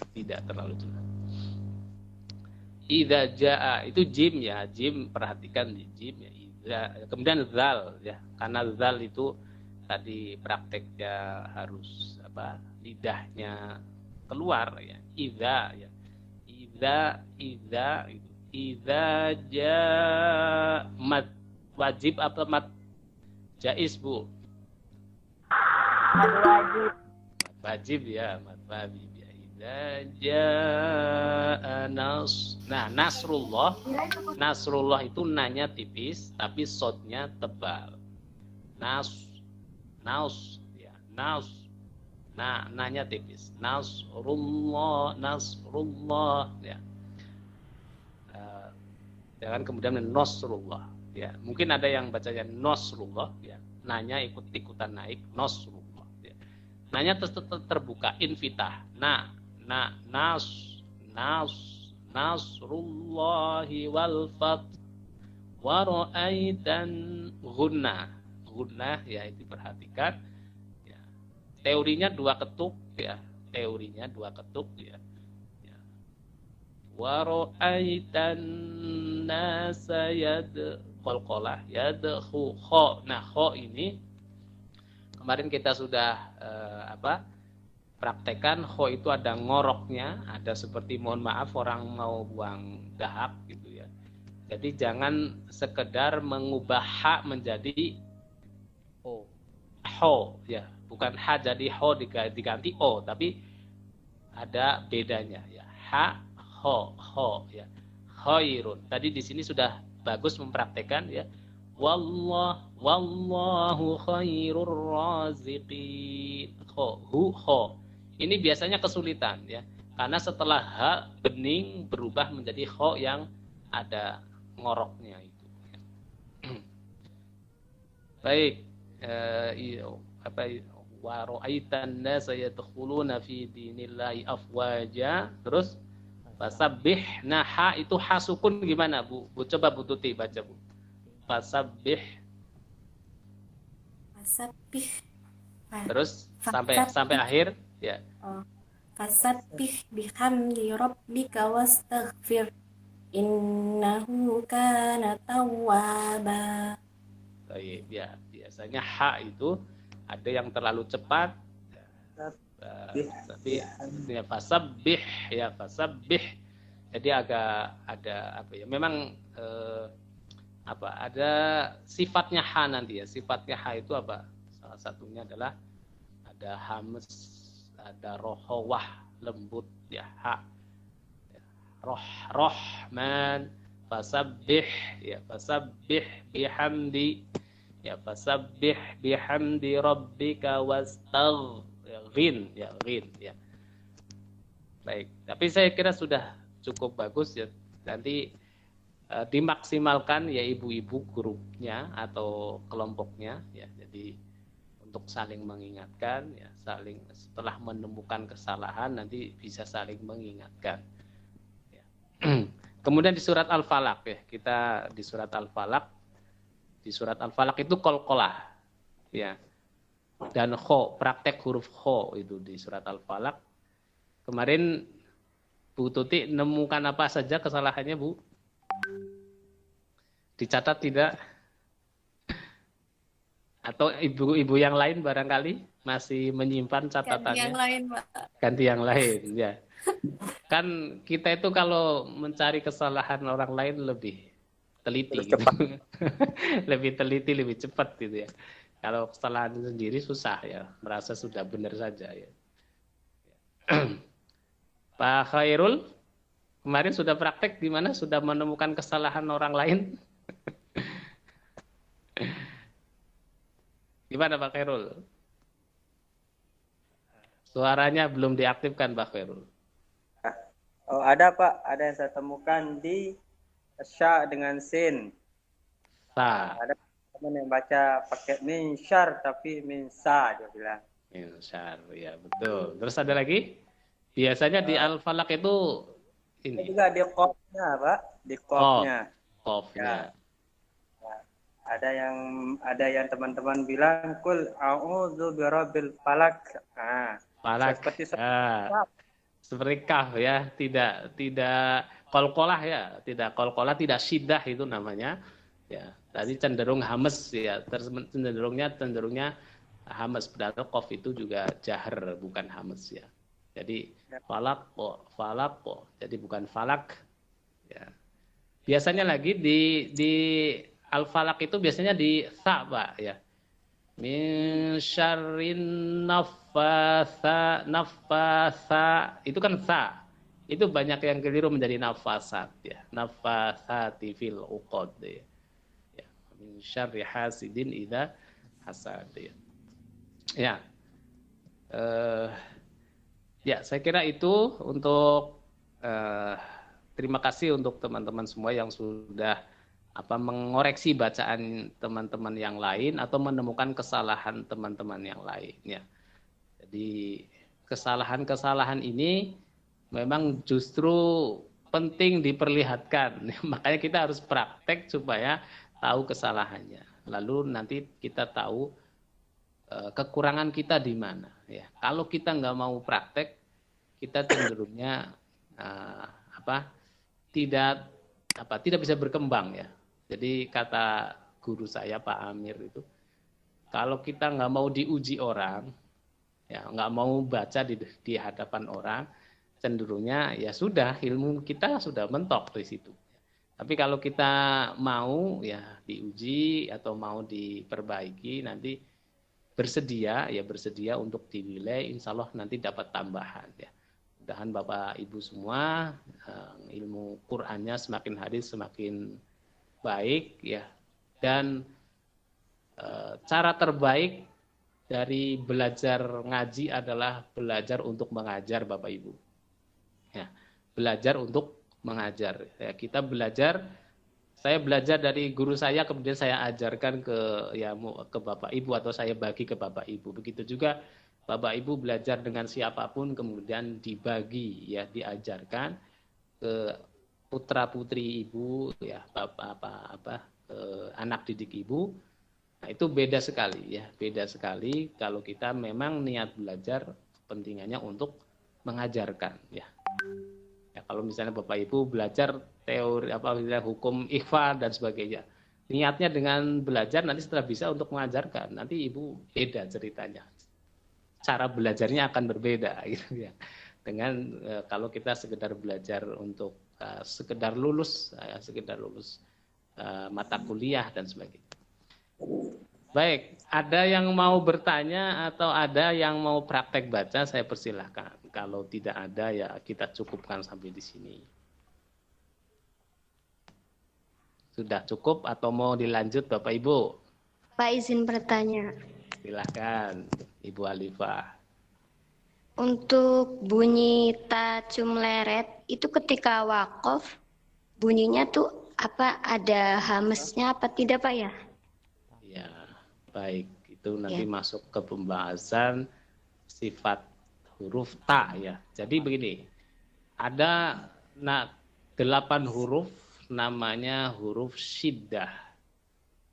Idza jaa itu jim ya, jim perhatikan di jim ya, idza. Kemudian zal ya, karena zal itu tadi prakteknya harus lidahnya keluar ya, idza ya. Idza jaa mad wajib apa mad jaiz Bu? Wajib ya, mad wajib ya. Idza jaa Nasrullah itu nanya tipis tapi sodnya tebal. Nas ya, nanya tipis. Nasrullah ya. Jangan kemudian Nasrullah ya. Mungkin ada yang bacanya Nasrullah ya. Nanya ikut-ikutan naik Nasrullah ya. Nanya terbuka infitah. Nasrullahi wal fath wa ra'aitan gunnah ya, itu perhatikan. Teorinya dua ketuk ya. Wa ra'aitan nasa qalqalah yadkhu kha. Nah, kha ini kemarin kita sudah praktekkan. Kha itu ada ngoroknya, ada seperti mohon maaf orang mau buang dahak gitu ya. Jadi jangan sekedar mengubah ha menjadi ho ya. Bukan ha jadi ho diganti o, tapi ada bedanya ya. Ha, ho ya. Khairun. Tadi di sini sudah bagus mempraktekkan ya. Wallahu khairur raziqin. Ho. Ini biasanya kesulitan ya. Karena setelah ha bening berubah menjadi ho yang ada ngoroknya itu. Baik. Wa ra'aitan nasa yadkhuluna fi dinillahi afwaja. Terus fasabbih. Nah, ha itu ha sukun gimana Bu? Coba Bu Tuti baca Bu. Fasabbih. Terus sampai akhir ya. Fasabbih bihamdi rabbika wastaghfir innahu kana tawwaba. Baik ya, biasanya ha itu ada yang terlalu cepat, tapi ya fasabbih, jadi agak ada memang ada sifatnya ha nanti ya. Sifatnya ha itu apa? Salah satunya adalah ada hamas, ada rohowah, lembut ya, ha. Rahman, fasabbih bihamdi ya, fasabbih bihamdi rabbika wastaghfir ya. Baik, tapi saya kira sudah cukup bagus ya. Nanti dimaksimalkan ya ibu-ibu grupnya atau kelompoknya ya. Jadi untuk saling mengingatkan ya, setelah menemukan kesalahan nanti bisa saling mengingatkan. Ya. Kemudian di surat Al-Falaq ya, kita di surat Al-Falaq. Di surat Al-Falaq itu qalqalah ya. Dan kho, praktek huruf kho itu di surat Al-Falaq. Kemarin Bu Tuti nemukan apa saja kesalahannya Bu? Dicatat tidak? Atau ibu-ibu yang lain barangkali masih menyimpan catatannya? Ganti yang lain, Pak. Ganti yang lain ya. Kan kita itu kalau mencari kesalahan orang lain lebih teliti gitu. Lebih teliti, lebih cepat gitu ya. Kalau kesalahan sendiri susah ya, merasa sudah benar saja ya. Pak Khairul, kemarin sudah praktek di mana sudah menemukan kesalahan orang lain? Gimana Pak Khairul? Suaranya belum diaktifkan Pak Khairul. Oh, ada Pak, ada yang saya temukan di sya dengan sin. Ada teman yang baca pakai minsyar tapi minsa dia bilang. Minsyar, ya betul. Terus ada lagi? Biasanya di Al-Falaq itu ini. Juga di qafnya, Pak, di qafnya. Qafnya. Ya. Ada yang teman-teman bilang kul a'udzu birabbil falaq. Falaq. Seperti kaf ya, tidak qalqalah ya, tidak qalqalah, tidak syiddah itu namanya. Ya, tadi cenderung hames ya, cenderungnya hames, padahal qaf itu juga jahr bukan hames ya. Jadi falaq, jadi bukan falak ya. Biasanya lagi di al-falaq itu biasanya di sa Pak ya. Min syarrin nafasa itu kan sa. Itu banyak yang keliru menjadi nafasat ya. Nafasati fil uqad ya. Min syarri hasidin idza hasad ya. Ya. Ya, saya kira itu untuk terima kasih untuk teman-teman semua yang sudah mengoreksi bacaan teman-teman yang lain atau menemukan kesalahan teman-teman yang lain ya. Jadi kesalahan-kesalahan ini memang justru penting diperlihatkan. Makanya kita harus praktek supaya tahu kesalahannya. Lalu nanti kita tahu kekurangan kita di mana ya. Kalau kita nggak mau praktek, kita cenderungnya tidak bisa berkembang ya. Jadi kata guru saya Pak Amir itu, kalau kita nggak mau diuji orang, ya nggak mau baca di hadapan orang, cenderungnya ya sudah, ilmu kita sudah mentok di situ. Tapi kalau kita mau ya diuji atau mau diperbaiki, nanti bersedia untuk dinilai, insya Allah nanti dapat tambahan ya. Mudah-mudahan Bapak Ibu semua ilmu Qur'annya semakin hari semakin baik ya, dan cara terbaik dari belajar ngaji adalah belajar untuk mengajar Bapak Ibu ya, belajar untuk mengajar ya. Kita belajar, saya belajar dari guru saya, kemudian saya ajarkan ke Bapak Ibu atau saya bagi ke Bapak Ibu. Begitu juga Bapak Ibu belajar dengan siapapun kemudian dibagi ya, diajarkan ke putra putri ibu ya, anak didik ibu. Nah, itu beda sekali ya, beda sekali kalau kita memang niat belajar kepentingannya untuk mengajarkan ya. Ya, kalau misalnya Bapak Ibu belajar teori hukum ikhfa dan sebagainya, niatnya dengan belajar nanti setelah bisa untuk mengajarkan, nanti Ibu beda ceritanya. Cara belajarnya akan berbeda gitu ya. Dengan kalau kita sekedar belajar untuk sekedar lulus mata kuliah dan sebagainya. Baik, ada yang mau bertanya atau ada yang mau praktek baca, saya persilahkan. Kalau tidak ada ya kita cukupkan sampai di sini. Sudah cukup atau mau dilanjut Bapak Ibu? Pak izin bertanya. Silahkan Ibu Alifah. Untuk bunyi ta cum leret itu ketika wakof bunyinya tuh ada hamesnya apa tidak Pak ya? Ya, baik. Itu nanti masuk ke pembahasan sifat huruf ta ya. Jadi begini, ada 8 huruf namanya huruf syiddah.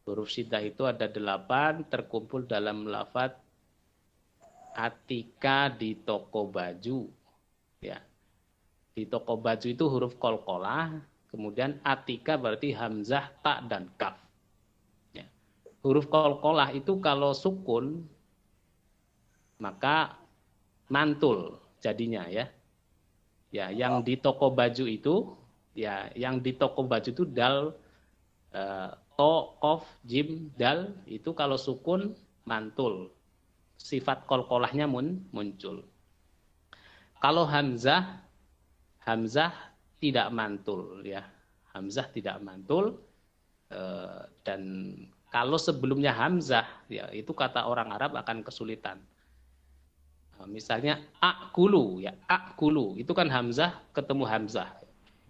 Huruf syiddah itu ada 8 terkumpul dalam lafaz Atika di toko baju ya. Di toko baju itu huruf qalqalah, kemudian Atika berarti hamzah, ta dan kaf ya. Huruf qalqalah itu kalau sukun maka mantul jadinya ya. Ya, yang di toko baju itu ya, yang di toko baju itu dal, to, qaf, jim, dal itu kalau sukun mantul. Sifat qalqalahnya muncul. Kalau hamzah tidak mantul ya. Hamzah tidak mantul dan kalau sebelumnya hamzah ya itu kata orang Arab akan kesulitan. Misalnya akulu ya, akulu itu kan hamzah ketemu hamzah.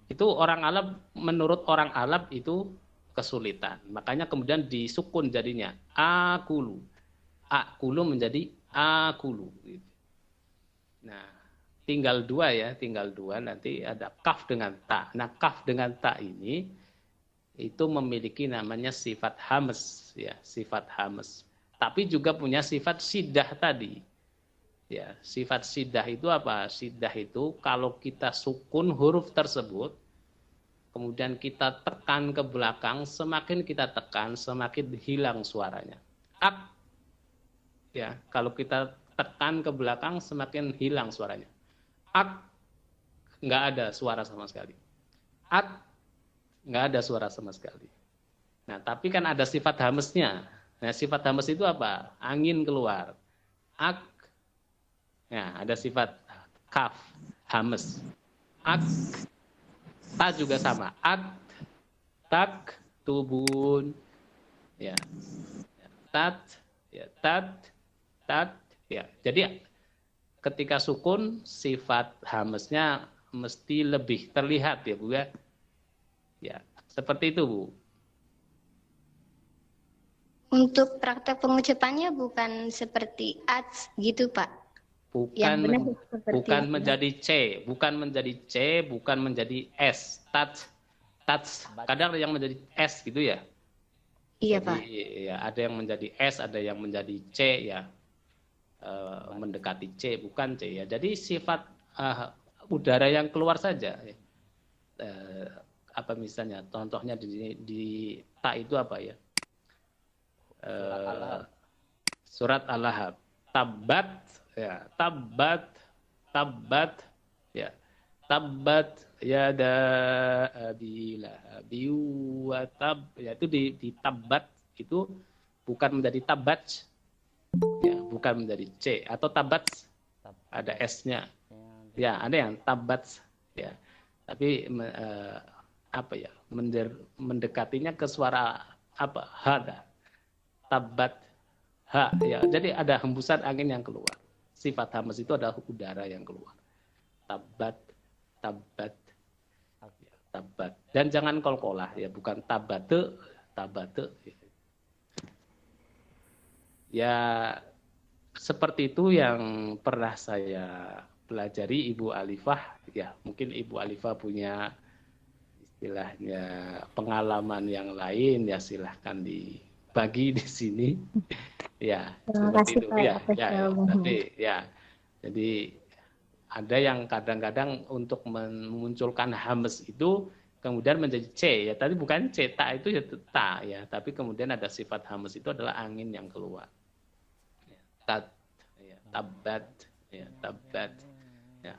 Itu orang Arab, menurut orang Arab itu kesulitan. Makanya kemudian disukun jadinya akulu. Akulu menjadi akulu. Nah, tinggal dua ya, tinggal dua nanti ada kaf dengan ta. Nah, kaf dengan ta ini itu memiliki namanya sifat hames ya, sifat hames. Tapi juga punya sifat sidah tadi. Ya, sifat sidah itu apa? Sidah itu kalau kita sukun huruf tersebut, kemudian kita tekan ke belakang, semakin kita tekan, semakin hilang suaranya. Ak, ya, kalau kita tekan ke belakang, semakin hilang suaranya. Ak, nggak ada suara sama sekali. Ak, nggak ada suara sama sekali. Nah, tapi kan ada sifat hamesnya. Nah, sifat hames itu apa? Angin keluar. Ak, nah, ada sifat kaf, hames. Ak, ta juga sama. Ak, tak, tubun. Ya. Tat, ya, tat, ya. Jadi ketika sukun sifat hamesnya mesti lebih terlihat ya Bu ya. Ya, seperti itu Bu. Untuk praktek pengucapannya bukan seperti ats gitu Pak. Bukan menjadi C, bukan menjadi C, bukan menjadi S. Tats. Kadang ada yang menjadi S gitu ya. Iya Jadi, Pak. Ya, ada yang menjadi S, ada yang menjadi C ya. Mendekati C, bukan C ya. Jadi sifat udara yang keluar saja. Apa misalnya? Contohnya di ta itu apa ya? Surat Al-Lahab. Tabat, ya, tabat, ya, tabat yada abila biwa tab, ya itu di tabat itu bukan menjadi tabat, ya, bukan menjadi C atau tabat ada S-nya, ya ada yang tabat, ya, tapi apa ya mendekatinya ke suara apa hada tabat ha ya, jadi ada hembusan angin yang keluar. Sifat hames itu adalah udara yang keluar. Tabat, ya, tabat. Dan jangan qalqalah ya, bukan tabate. Ya seperti itu yang pernah saya pelajari Ibu Alifah ya. Mungkin Ibu Alifah punya istilahnya pengalaman yang lain ya, silahkan dibagi di sini. Ya, seperti itu ya. Jadi ada yang kadang-kadang untuk memunculkan hames itu kemudian menjadi C ya, tadi bukan C, ta itu ya ta ya, tapi kemudian ada sifat hames itu adalah angin yang keluar. Ya, tat, ya, tabat, ya, tabat. Ya.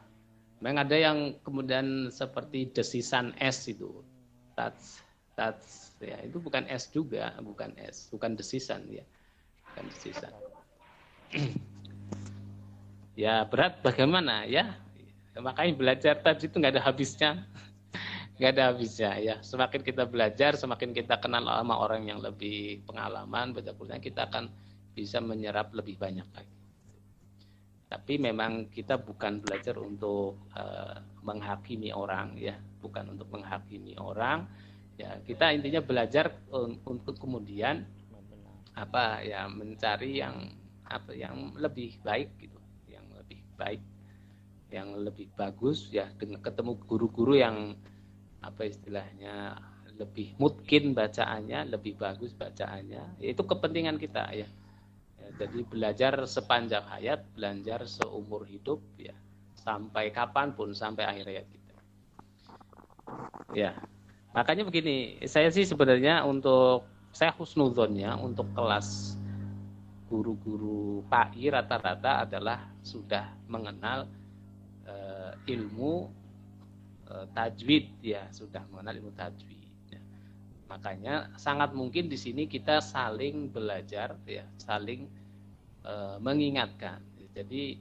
Memang ada yang kemudian seperti desisan S itu, tats, ya itu bukan S juga, bukan S, bukan desisan ya. Kan sisa. Ya berat bagaimana ya, makanya belajar tadi itu nggak ada habisnya, ya. Semakin kita belajar, semakin kita kenal sama orang yang lebih pengalaman, baca Quran, kita akan bisa menyerap lebih banyak lagi. Tapi memang kita bukan belajar untuk menghakimi orang ya, bukan untuk menghakimi orang ya. Kita intinya belajar untuk kemudian apa ya, mencari yang apa yang lebih baik gitu, yang lebih baik, yang lebih bagus ya, dengan ketemu guru-guru yang apa istilahnya lebih mungkin bacaannya, lebih bagus bacaannya, itu kepentingan kita ya. Jadi belajar sepanjang hayat, belajar seumur hidup ya, sampai kapanpun, sampai akhir hayat kita ya. Makanya begini, saya sih sebenarnya saya husnudzonnya untuk kelas guru-guru PAI rata-rata adalah sudah mengenal ilmu tajwid ya, sudah mengenal ilmu tajwid. Ya. Makanya sangat mungkin di sini kita saling belajar ya, saling mengingatkan. Jadi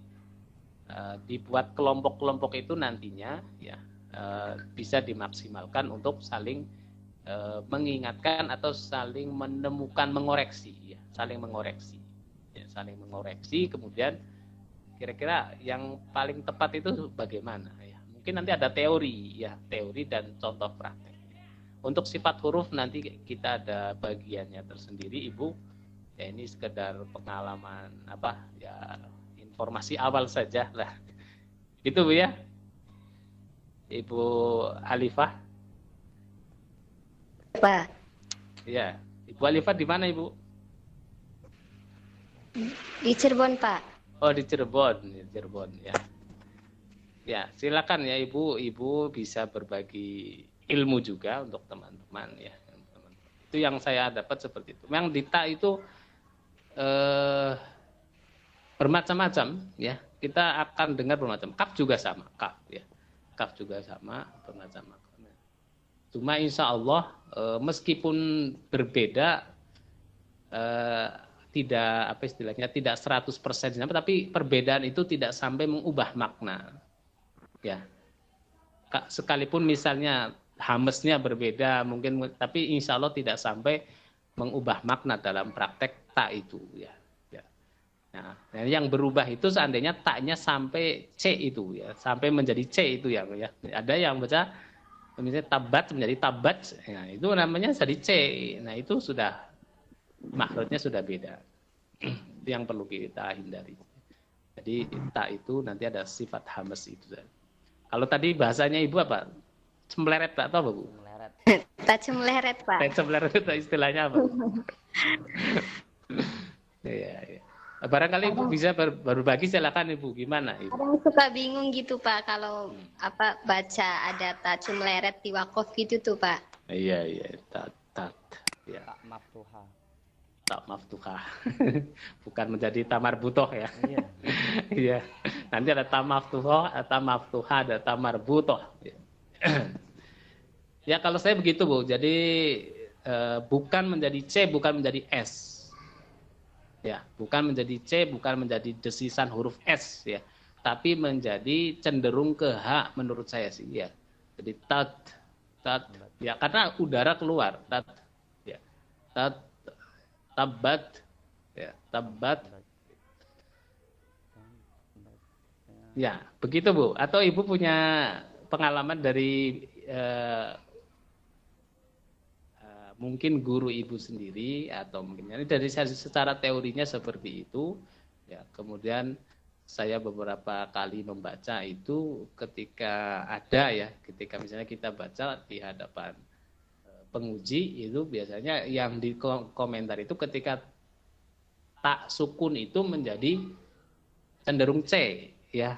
dibuat kelompok-kelompok itu nantinya ya bisa dimaksimalkan untuk saling mengingatkan atau saling menemukan, mengoreksi ya, saling mengoreksi ya, saling mengoreksi. Kemudian kira-kira yang paling tepat itu bagaimana ya, mungkin nanti ada teori ya, teori dan contoh praktek. Untuk sifat huruf nanti kita ada bagiannya tersendiri Ibu ya, ini sekedar pengalaman apa ya, informasi awal saja lah gitu Bu ya, Ibu Alifah. Pak. Ya, Ibu Alifah di mana Ibu? Di Cirebon Pak. Oh di Cirebon, ya. Ya silakan ya Ibu, Ibu bisa berbagi ilmu juga untuk teman-teman ya. Itu yang saya dapat seperti itu. Yang dita itu bermacam-macam ya. Kita akan dengar bermacam. Kaf juga sama, kaf ya. Kaf juga sama, bermacam-macam. Cuma insya Allah meskipun berbeda tidak apa istilahnya tidak 100% sama, tapi perbedaan itu tidak sampai mengubah makna. Ya. Sekalipun misalnya hamesnya berbeda mungkin, tapi insya Allah tidak sampai mengubah makna dalam praktek tak itu ya. Nah, yang berubah itu seandainya taknya sampai C itu ya, sampai menjadi C itu ya. Ada yang baca misalnya tabat menjadi tabat, nah, itu namanya jadi C. Nah itu sudah makhrajnya sudah beda. Itu yang perlu kita hindari. Jadi tak itu nanti ada sifat hamas itu. Kalau tadi bahasanya Ibu apa? Cemleret tak tahu Bu? Tak cemleret Pak. Tak cemleret itu istilahnya apa? Ya. Barangkali Ibu bisa berbagi, silakan Ibu, gimana Ibu? Kadang suka bingung gitu Pak kalau apa baca ada ta cemleret di wakof gitu tuh Pak. Iya tat ya. Tak maftuha. Tak maftuha. Bukan menjadi tamar butoh ya. Iya. Iya. Nanti ada tamaftuha, ada tamar butoh. Ya kalau saya begitu Bu. Jadi bukan menjadi C, bukan menjadi S. Ya, bukan menjadi C, bukan menjadi desisan huruf S ya, tapi menjadi cenderung ke H menurut saya sih ya. Jadi tat ya, karena udara keluar, tat ya. Tabat ya, tabat. Ya, begitu Bu. Atau Ibu punya pengalaman dari mungkin guru Ibu sendiri, atau mungkin ini dari secara teorinya seperti itu ya. Kemudian saya beberapa kali membaca itu ketika ada ya, ketika misalnya kita baca di hadapan penguji itu biasanya yang di komentar itu ketika tak sukun itu menjadi cenderung C ya,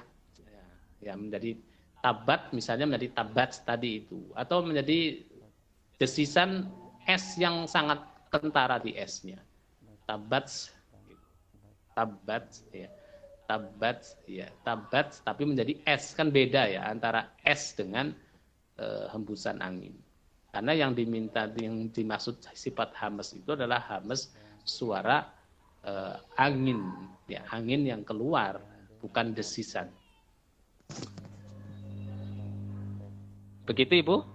menjadi tabat misalnya menjadi tabat tadi itu, atau menjadi desisan S yang sangat kentara di S-nya. Tabat ya, tabat tapi menjadi S, kan beda ya antara S dengan hembusan angin. Karena yang dimaksud sifat hamas itu adalah hamas suara angin ya, angin yang keluar, bukan desisan. Begitu Ibu?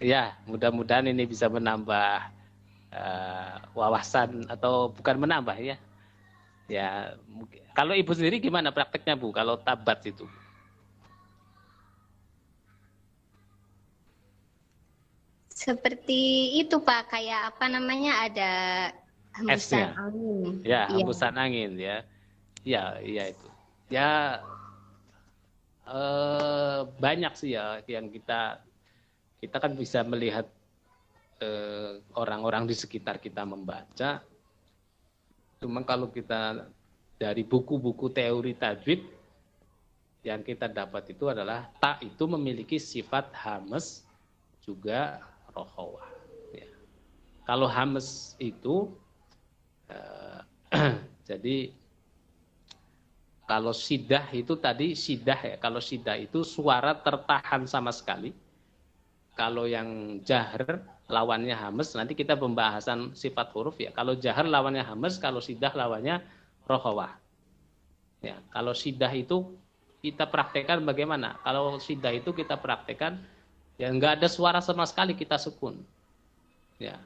Ya, mudah-mudahan ini bisa menambah wawasan, atau bukan menambah ya. Ya, kalau Ibu sendiri gimana prakteknya Bu kalau tabat itu? Seperti itu Pak, kayak apa namanya, ada hembusan angin. Ya, hembusan angin ya. Ya, iya itu. Ya banyak sih ya yang kita kan bisa melihat orang-orang di sekitar kita membaca. Cuma kalau kita dari buku-buku teori tajwid yang kita dapat itu adalah tak itu memiliki sifat hamas juga rokhawah. Ya. Kalau hamas itu jadi kalau sidah itu tadi sidah ya. Kalau sidah itu suara tertahan sama sekali. kalau yang jahr lawannya hamas, nanti kita pembahasan sifat huruf ya. Kalau jahr lawannya hamas, kalau sidah lawannya rokhawah. Ya, kalau sidah itu kita praktekkan bagaimana? Kalau sidah itu kita praktekkan ya nggak ada suara sama sekali, kita sukun. Ya.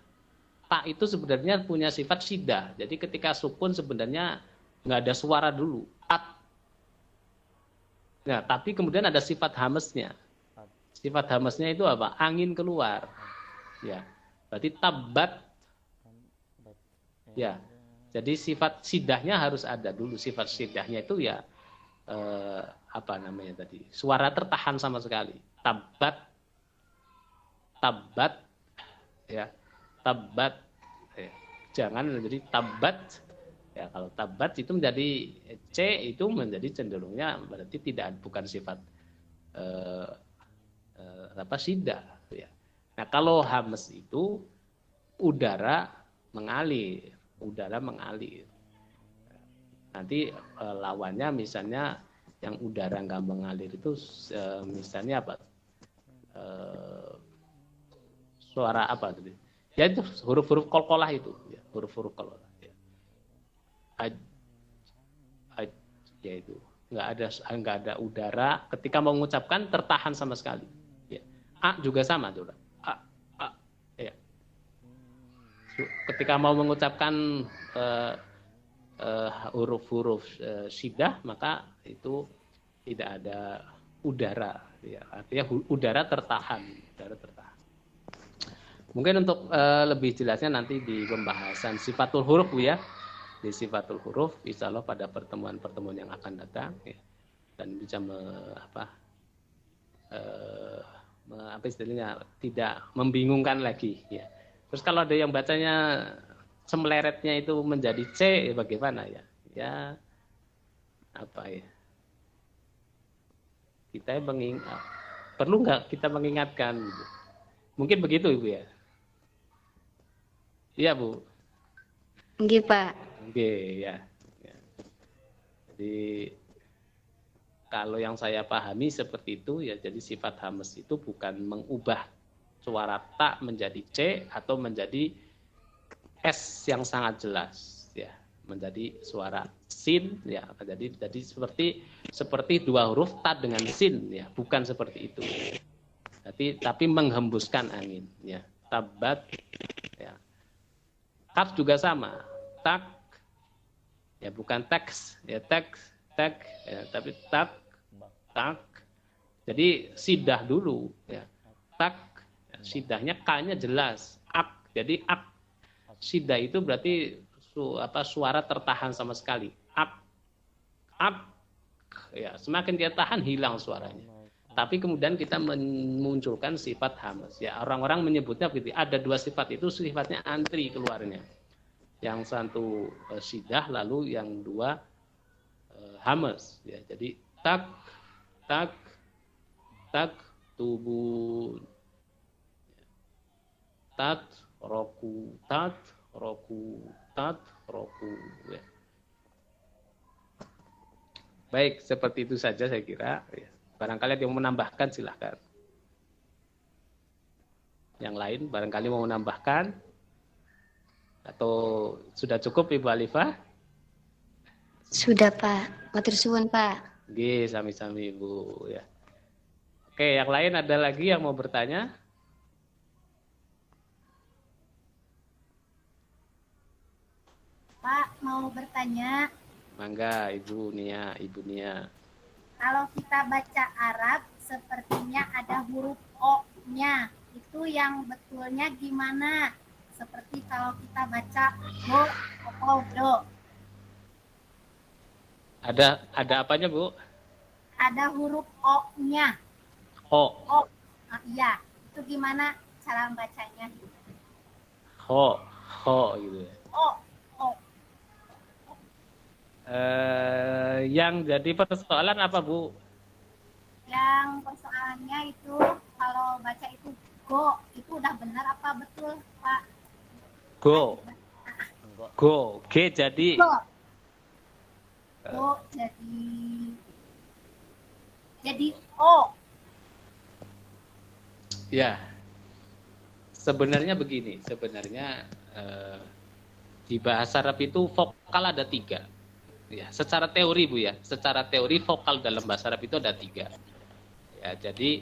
Ta itu sebenarnya punya sifat sidah. Jadi ketika sukun sebenarnya nggak ada suara dulu. At. Ya, tapi kemudian ada sifat hamesnya. Sifat hamesnya itu apa? Angin keluar. Ya. Berarti tabat. Ya. Jadi sifat sidahnya harus ada dulu. Sifat sidahnya itu ya apa namanya tadi? Suara tertahan sama sekali. Tabat. Tabat. Ya. Tabat. Ya. Jangan jadi tabat. Ya, kalau tabat itu menjadi C itu menjadi cenderungnya berarti bukan sifat sidah. Ya. Nah kalau hamas itu udara mengalir. Nanti lawannya misalnya yang udara nggak mengalir itu misalnya apa? Suara apa tadi? Ya itu huruf-huruf qalqalah itu, ya, huruf-huruf qalqalah. Ya. Ya itu nggak ada udara ketika mau mengucapkan tertahan sama sekali. Ya. A juga sama tuh. Ya. Ketika mau mengucapkan huruf-huruf sidah maka itu tidak ada udara. Ya. Artinya udara tertahan. Mungkin untuk lebih jelasnya nanti di pembahasan sifatul huruf ya. Di sifatul huruf insya Allah pada pertemuan-pertemuan yang akan datang ya. Dan bisa istilahnya tidak membingungkan lagi ya. Terus kalau ada yang bacanya semeleretnya itu menjadi C bagaimana ya? Ya apa ya? Kita perlu nggak kita mengingatkan? Mungkin begitu Ibu ya. Iya Bu. Nggih Pak. Oke ya. Jadi kalau yang saya pahami seperti itu ya, jadi sifat hamas itu bukan mengubah suara ta menjadi C atau menjadi S yang sangat jelas ya, menjadi suara sin ya, jadi seperti dua huruf ta dengan sin ya, bukan seperti itu. Tapi menghembuskan angin ya. Tabat ya. Kaf juga sama. Tak ya, bukan teks ya, tak ya, tapi tak. Jadi sidah dulu ya. Tak ya, sidahnya K-nya jelas. Ak. Jadi ak. Sidah itu berarti suara tertahan sama sekali. Ak. Ya, semakin dia tahan hilang suaranya. Tapi kemudian kita memunculkan sifat hamas. Ya, orang-orang menyebutnya begitu. Ada dua sifat itu sifatnya antri keluarnya. Yang satu sidah, lalu yang dua hamas. Ya, jadi tak tubuh, tat roku. Ya. Baik, seperti itu saja saya kira. Ya. Barangkali ada yang mau menambahkan silahkan. Yang lain barangkali mau menambahkan atau sudah cukup Ibu Alifah? Sudah Pak. Matur suwun Pak. Nggih, sami-sami Ibu ya. Oke, yang lain ada lagi yang mau bertanya? Pak, mau bertanya. Mangga Ibu Nia. Kalau kita baca Arab, sepertinya ada huruf O-nya. Itu yang betulnya gimana? Seperti kalau kita baca do atau do. Ada apanya Bu? Ada huruf O-nya. O. Iya. Itu gimana cara membacanya? Ho gitu ya. O. Yang jadi persoalan apa Bu? Yang persoalannya itu kalau baca itu go, itu udah benar apa betul Pak? Go. G jadi. Go jadi O. Ya, sebenarnya begini, sebenarnya di bahasa Arab itu vokal ada 3. Ya, secara teori Bu ya, secara teori vokal dalam bahasa Arab itu ada 3. Ya, jadi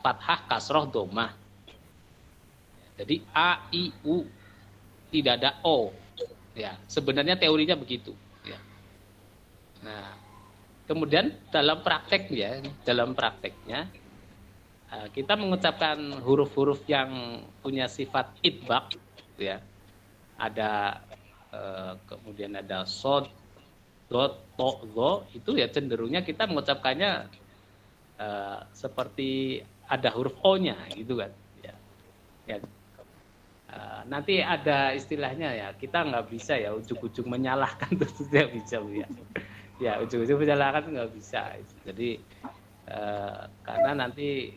fathah, kasroh, dhammah. Jadi a, i, u, tidak ada o. Ya, sebenarnya teorinya begitu. Ya. Nah, kemudian dalam prakteknya kita mengucapkan huruf-huruf yang punya sifat idbaq, ya. Ada kemudian ada sod, dot, to, zo, itu ya cenderungnya kita mengucapkannya seperti ada huruf o-nya gitu kan. Ya. Ya. Nanti ada istilahnya ya, kita nggak bisa ya ujug-ujug menyalahkan itu tidak bisa ya. Ya ujug-ujug menyalahkan nggak bisa. Jadi karena nanti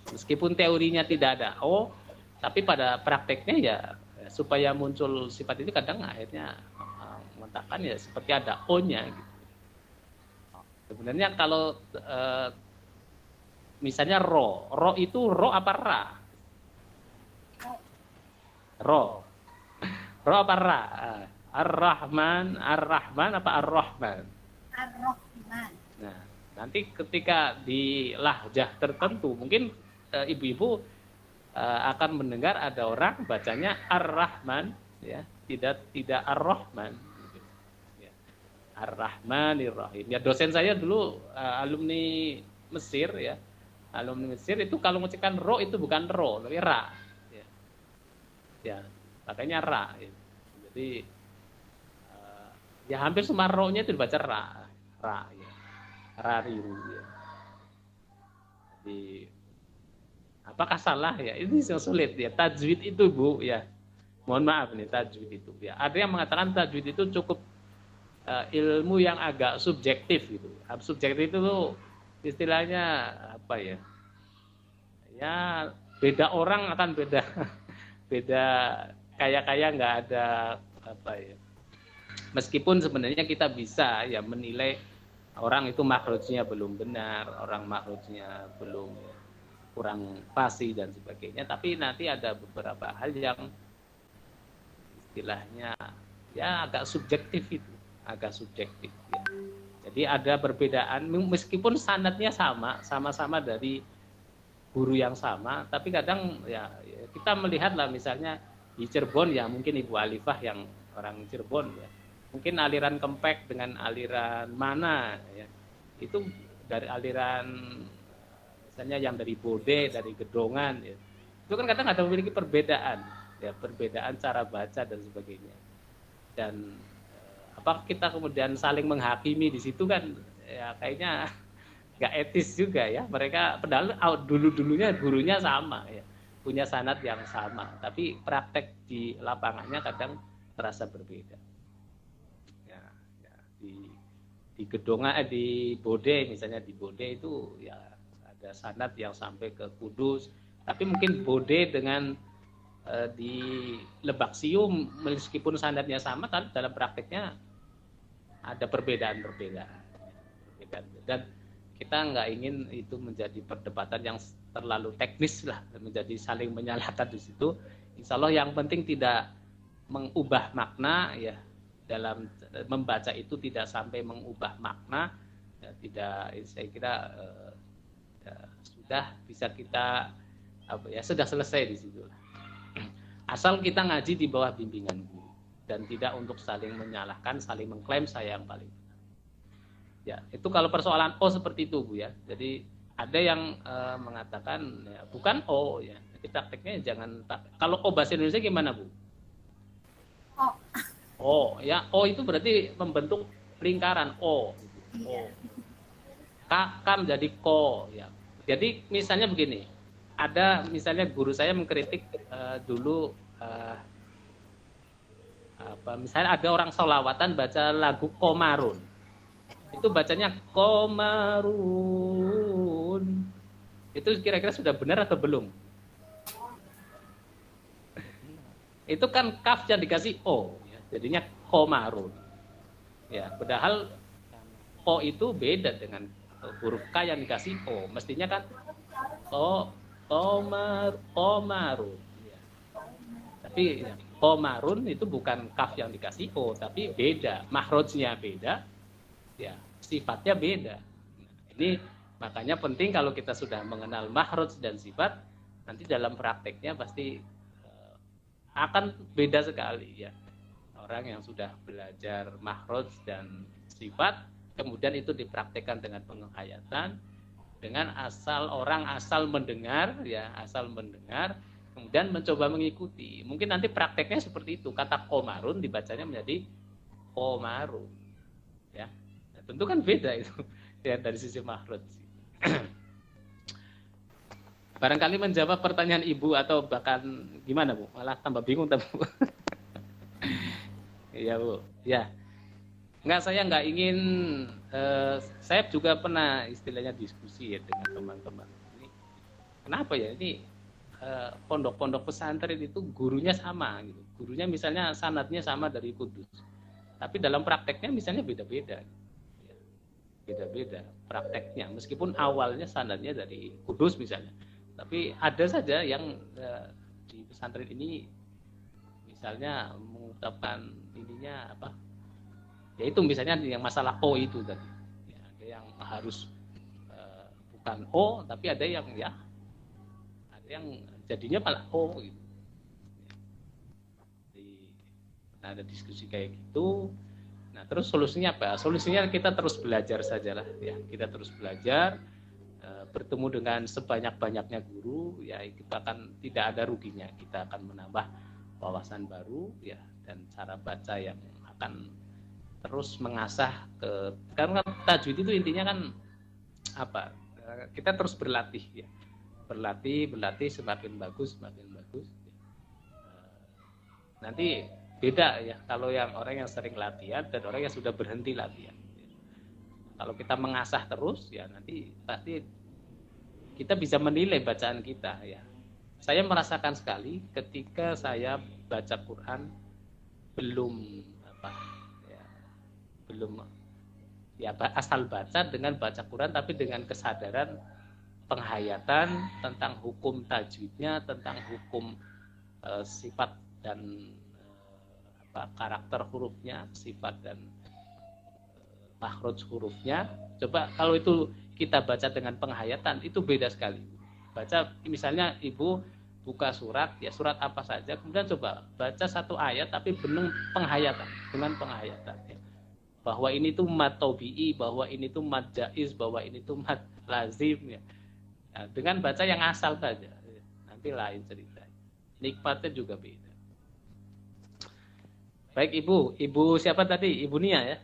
meskipun teorinya tidak ada o, tapi pada prakteknya ya supaya muncul sifat itu kadang akhirnya mengatakan ya seperti ada o-nya gitu. Sebenarnya kalau misalnya ro itu ro apa ra? Ro apa ra? Ar-Rahman apa Ar-Rahman? Ar-Rahman. Nah, nanti ketika di lahjah tertentu mungkin ibu-ibu akan mendengar ada orang bacanya Ar-Rahman, ya, tidak Ar-Rahman. Ya. Ar-Rahmanir-Rahim. Ya, dosen saya dulu alumni Mesir ya. Alumni Mesir itu kalau mengucapkan ro itu bukan ro, tapi ra. Ya, ya makanya ra. Ya. Jadi ya hampir semua ro-nya itu dibaca ra ya. Rariru ya. Jadi apakah salah ya? Ini yang sulit ya. Tajwid itu Bu ya. Mohon maaf nih tajwid itu ya. Ada yang mengatakan tajwid itu cukup ilmu yang agak subjektif gitu. Subjektif itu tuh istilahnya apa ya? Ya beda orang akan beda kayak nggak ada apa ya. Meskipun sebenarnya kita bisa ya menilai orang itu makhrajnya belum benar, orang makhrajnya belum kurang fasih dan sebagainya, tapi nanti ada beberapa hal yang istilahnya ya agak subjektif itu, agak subjektif ya. Jadi ada perbedaan meskipun sanadnya sama-sama dari guru yang sama, tapi kadang ya kita melihat lah misalnya di Cirebon ya mungkin Ibu Alifah yang orang Cirebon ya. Mungkin aliran Kempek dengan aliran mana ya. Itu dari aliran misalnya yang dari Bode, dari Gedongan ya. Itu kan kadang ada memiliki perbedaan ya, perbedaan cara baca dan sebagainya. Dan apakah kita kemudian saling menghakimi di situ kan ya kayaknya nggak etis juga ya. Mereka padahal dulunya gurunya sama ya, punya sanad yang sama, tapi praktek di lapangannya kadang terasa berbeda. Ya, di Gedongan di Bode misalnya, di Bode itu ya ada sanad yang sampai ke Kudus, tapi mungkin Bode dengan di Lebak Sium meskipun sanadnya sama kan dalam prakteknya ada perbedaan dan kita nggak ingin itu menjadi perdebatan yang terlalu teknis lah, menjadi saling menyalahkan di situ. Insya Allah yang penting tidak mengubah makna ya, dalam membaca itu tidak sampai mengubah makna ya, tidak, saya kira ya, sudah bisa kita sudah selesai di situ. Asal kita ngaji di bawah bimbingan guru dan tidak untuk saling menyalahkan, saling mengklaim saya yang paling benar. Ya, itu kalau persoalan O seperti itu Bu ya. Jadi ada yang mengatakan ya, bukan O ya. Jadi prakteknya jangan kalau O bahasa Indonesia gimana Bu? O ya, O itu berarti membentuk lingkaran O. O. K menjadi ko ya. Jadi misalnya begini. Ada misalnya guru saya mengkritik dulu misalnya ada orang sholawatan baca lagu Komarun, itu bacanya Komarun, itu kira-kira sudah benar atau belum? Itu kan kaf yang dikasih O ya, jadinya Komarun ya, padahal O itu beda dengan huruf K yang dikasih O, mestinya kan O Qomarun. Ya. Tapi ya, Qomarun itu bukan kaf yang dikasih o, tapi beda, makhrajnya beda, ya sifatnya beda. Nah, ini makanya penting kalau kita sudah mengenal makhraj dan sifat, nanti dalam prakteknya pasti akan beda sekali ya. Orang yang sudah belajar makhraj dan sifat, kemudian itu dipraktekkan dengan penghayatan, dengan orang asal mendengar ya, asal mendengar, kemudian mencoba mengikuti. Mungkin nanti prakteknya seperti itu. Kata Qomarun dibacanya menjadi Qomarun. Ya. Nah, tentu kan beda itu ya dari sisi makhraj. Barangkali menjawab pertanyaan Ibu atau bahkan gimana Bu? Malah tambah bingung Bu. Iya Bu. Ya. Enggak, saya nggak ingin. Saya juga pernah istilahnya diskusi ya dengan teman-teman. Ini kenapa ya ini pondok-pondok pesantren itu gurunya sama gitu. Gurunya misalnya sanadnya sama dari Kudus. Tapi dalam prakteknya misalnya beda-beda. Beda-beda prakteknya. Meskipun awalnya sanadnya dari Kudus misalnya. Tapi ada saja yang di pesantren ini misalnya mengucapkan ininya apa? Ya itu misalnya yang masalah O itu tadi. Ya, ada yang harus bukan O, tapi ada yang ya ada yang jadinya malah O gitu. Nah, ada diskusi kayak gitu. Nah, terus solusinya apa? Solusinya kita terus belajar sajalah ya. Kita terus belajar. Bertemu dengan sebanyak-banyaknya guru, ya itu akan tidak ada ruginya. Kita akan menambah wawasan baru, ya, dan cara baca yang akan terus mengasah karena tajwid itu intinya kan apa? Kita terus berlatih, ya, berlatih semakin bagus. Nanti beda ya kalau yang orang yang sering latihan dan orang yang sudah berhenti latihan. Kalau kita mengasah terus, ya nanti pasti kita bisa menilai bacaan kita ya. Saya merasakan sekali ketika saya baca Quran belum asal baca dengan baca Quran tapi dengan kesadaran penghayatan tentang hukum tajwidnya, tentang hukum sifat dan karakter hurufnya, sifat dan makhraj hurufnya. Coba kalau itu kita baca dengan penghayatan itu beda sekali. Baca misalnya Ibu buka surat, ya surat apa saja, kemudian coba baca satu ayat tapi dengan penghayatan, ya. Bahwa ini tuh mad tabi'i, bahwa ini tuh mad jaiz, bahwa ini tuh mad lazim ya. Nah, dengan baca yang asal saja, nanti lain cerita. Nikmatnya juga beda. Baik Ibu siapa tadi? Ibu Nia ya?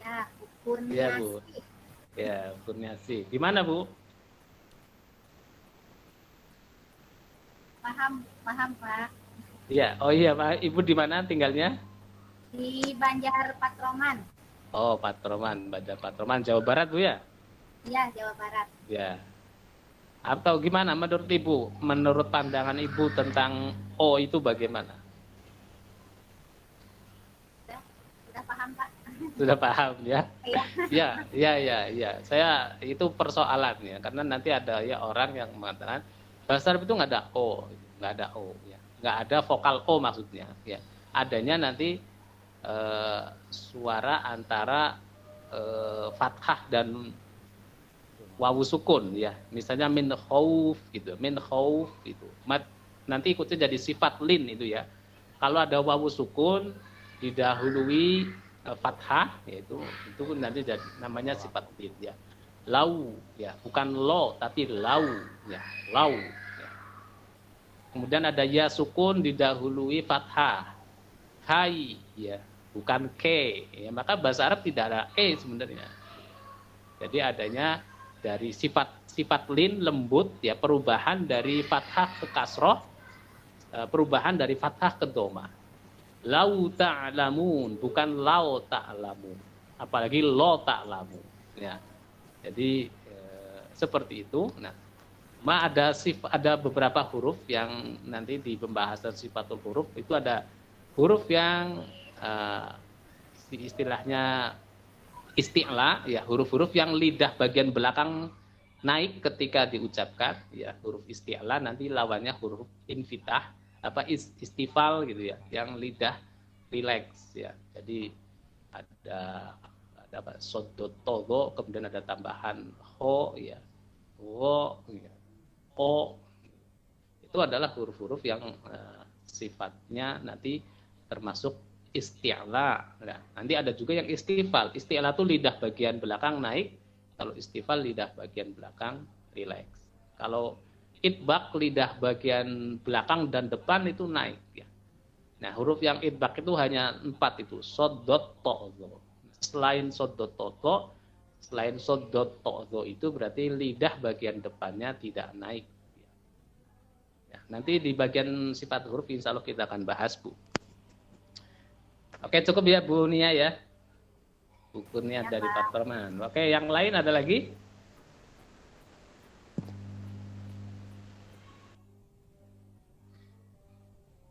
Ya, Kurniasi. Ya Bu. Ya, Kurniasi. Di mana Bu? Paham Pak. Iya, oh iya Pak. Ibu di mana tinggalnya? Di Banjar Patroman. Oh, Patroman, Banjar Patroman, Jawa Barat Bu ya? Iya, Jawa Barat. Ya. Atau gimana menurut Ibu? Menurut pandangan Ibu tentang O itu bagaimana? Sudah paham Pak? Sudah paham ya? Ya. Saya itu persoalan ya, karena nanti ada ya orang yang mengatakan bahasa Arab itu nggak ada O ya, nggak ada vokal O maksudnya ya. Adanya nanti suara antara fathah dan wawu sukun ya. Misalnya min khauf gitu, nanti ikutnya jadi sifat lin itu ya. Kalau ada wawu sukun didahului fathah, yaitu itu nanti jadi namanya sifat lin ya. Lau ya, bukan lo tapi lau ya, lau ya. Kemudian ada ya sukun didahului fathah, kai ya, bukan ke ya. Maka bahasa Arab tidak ada e sebenarnya. Jadi adanya dari sifat lin lembut ya, perubahan dari fathah ke kasroh, perubahan dari fathah ke dhamma. Lau ta'lamun, bukan lau ta'lamun, apalagi lo ta'lamun ya. Jadi seperti itu. Nah, ada beberapa huruf yang nanti di pembahasan sifatul huruf itu ada huruf yang istilahnya isti'la ya, huruf-huruf yang lidah bagian belakang naik ketika diucapkan, ya huruf isti'la, nanti lawannya huruf infitah, istifal gitu ya, yang lidah rileks ya. Jadi ada apa? Sodot togo, kemudian ada tambahan ho ya, wo, ya, o. Itu adalah huruf-huruf yang sifatnya nanti termasuk isti'la. Nah, nanti ada juga yang istifal. Isti'la itu lidah bagian belakang naik, kalau istifal lidah bagian belakang rileks. Kalau idbak lidah bagian belakang dan depan itu naik ya. Nah, huruf yang idbak itu hanya 4 itu, sod, dot, to, zo. Selain sod, dot, to, zo, selain sod, dot, to, zo itu berarti lidah bagian depannya tidak naik. Ya, nanti di bagian sifat huruf insya Allah kita akan bahas, Bu. Oke, cukup ya Bu Nia ya. Bu Nia dari Pak Perman. Oke, yang lain ada lagi?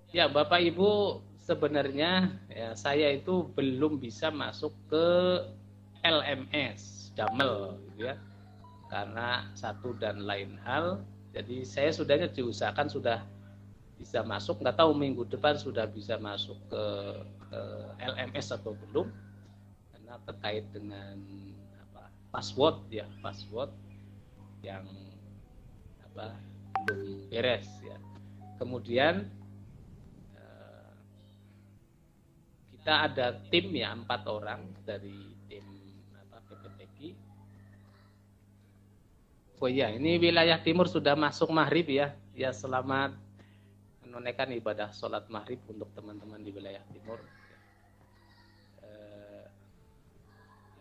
Ya, Bapak Ibu, sebenarnya ya, saya itu belum bisa masuk ke LMS, Damel gitu ya. Karena satu dan lain hal. Jadi saya sudahnya diusahakan sudah bisa masuk, nggak tahu minggu depan sudah bisa masuk ke LMS atau belum, karena terkait dengan password ya, password yang belum beres ya. Kemudian kita ada tim ya, 4 orang dari tim PPTQ. Oh iya, ini wilayah timur sudah masuk maghrib ya. Ya, selamat menunaikan ibadah sholat maghrib untuk teman-teman di wilayah timur.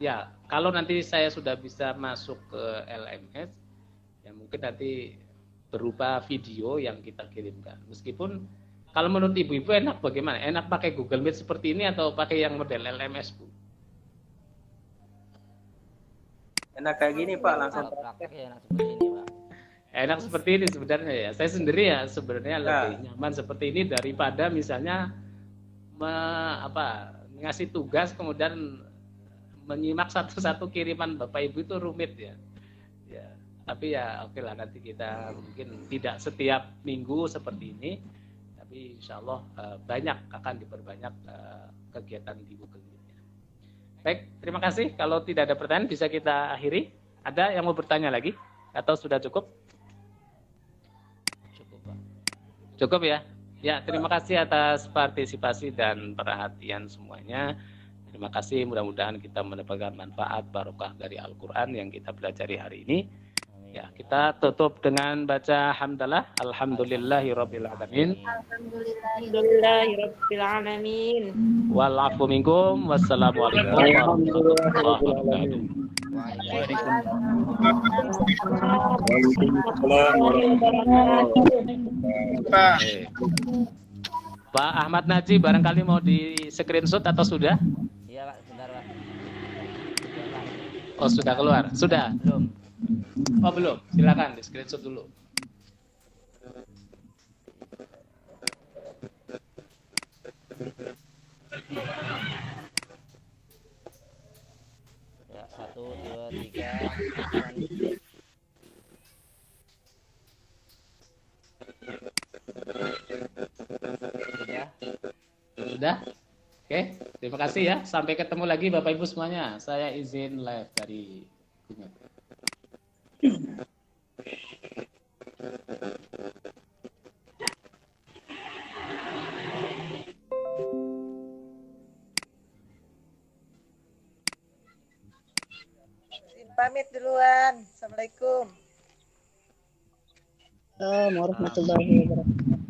Ya, kalau nanti saya sudah bisa masuk ke LMS, ya mungkin nanti berupa video yang kita kirimkan. Meskipun kalau menurut ibu-ibu enak bagaimana? Enak pakai Google Meet seperti ini atau pakai yang model LMS, Bu? Enak kayak gini Pak, langsung praktek enak seperti ini Pak. Enak seperti ini sebenarnya ya. Saya sendiri ya sebenarnya lebih nyaman seperti ini daripada misalnya ngasih tugas kemudian menyimak satu-satu kiriman Bapak Ibu itu rumit ya. Ya, tapi ya oke lah, nanti kita mungkin tidak setiap minggu seperti ini, tapi insya Allah banyak akan diperbanyak kegiatan di Google Meet. Baik, terima kasih. Kalau tidak ada pertanyaan bisa kita akhiri. Ada yang mau bertanya lagi atau sudah cukup? Cukup Pak. Cukup ya. Ya, terima kasih atas partisipasi dan perhatian semuanya. Terima kasih, mudah-mudahan kita mendapatkan manfaat barokah dari Al-Quran yang kita pelajari hari ini. Ya, kita tutup dengan baca hamdalah. Alhamdulillahirrabbilalamin. Alhamdulillahirrabbilalamin. Walafu minkum. Wassalamualaikum warahmatullahi wabarakatuh. Pak Ahmad Naji barangkali mau di screenshot atau sudah? Iya Pak, sebentar Pak. Oh, sudah keluar? Sudah? Belum. Oh, belum. Silakan di screenshot dulu. Ya, 1, 2, 3. Sudah? Oke, terima kasih ya. Sampai ketemu lagi Bapak Ibu semuanya. Saya izin live dari Google. Pamit duluan. Assalamualaikum. Warahmatullahi wabarakatuh.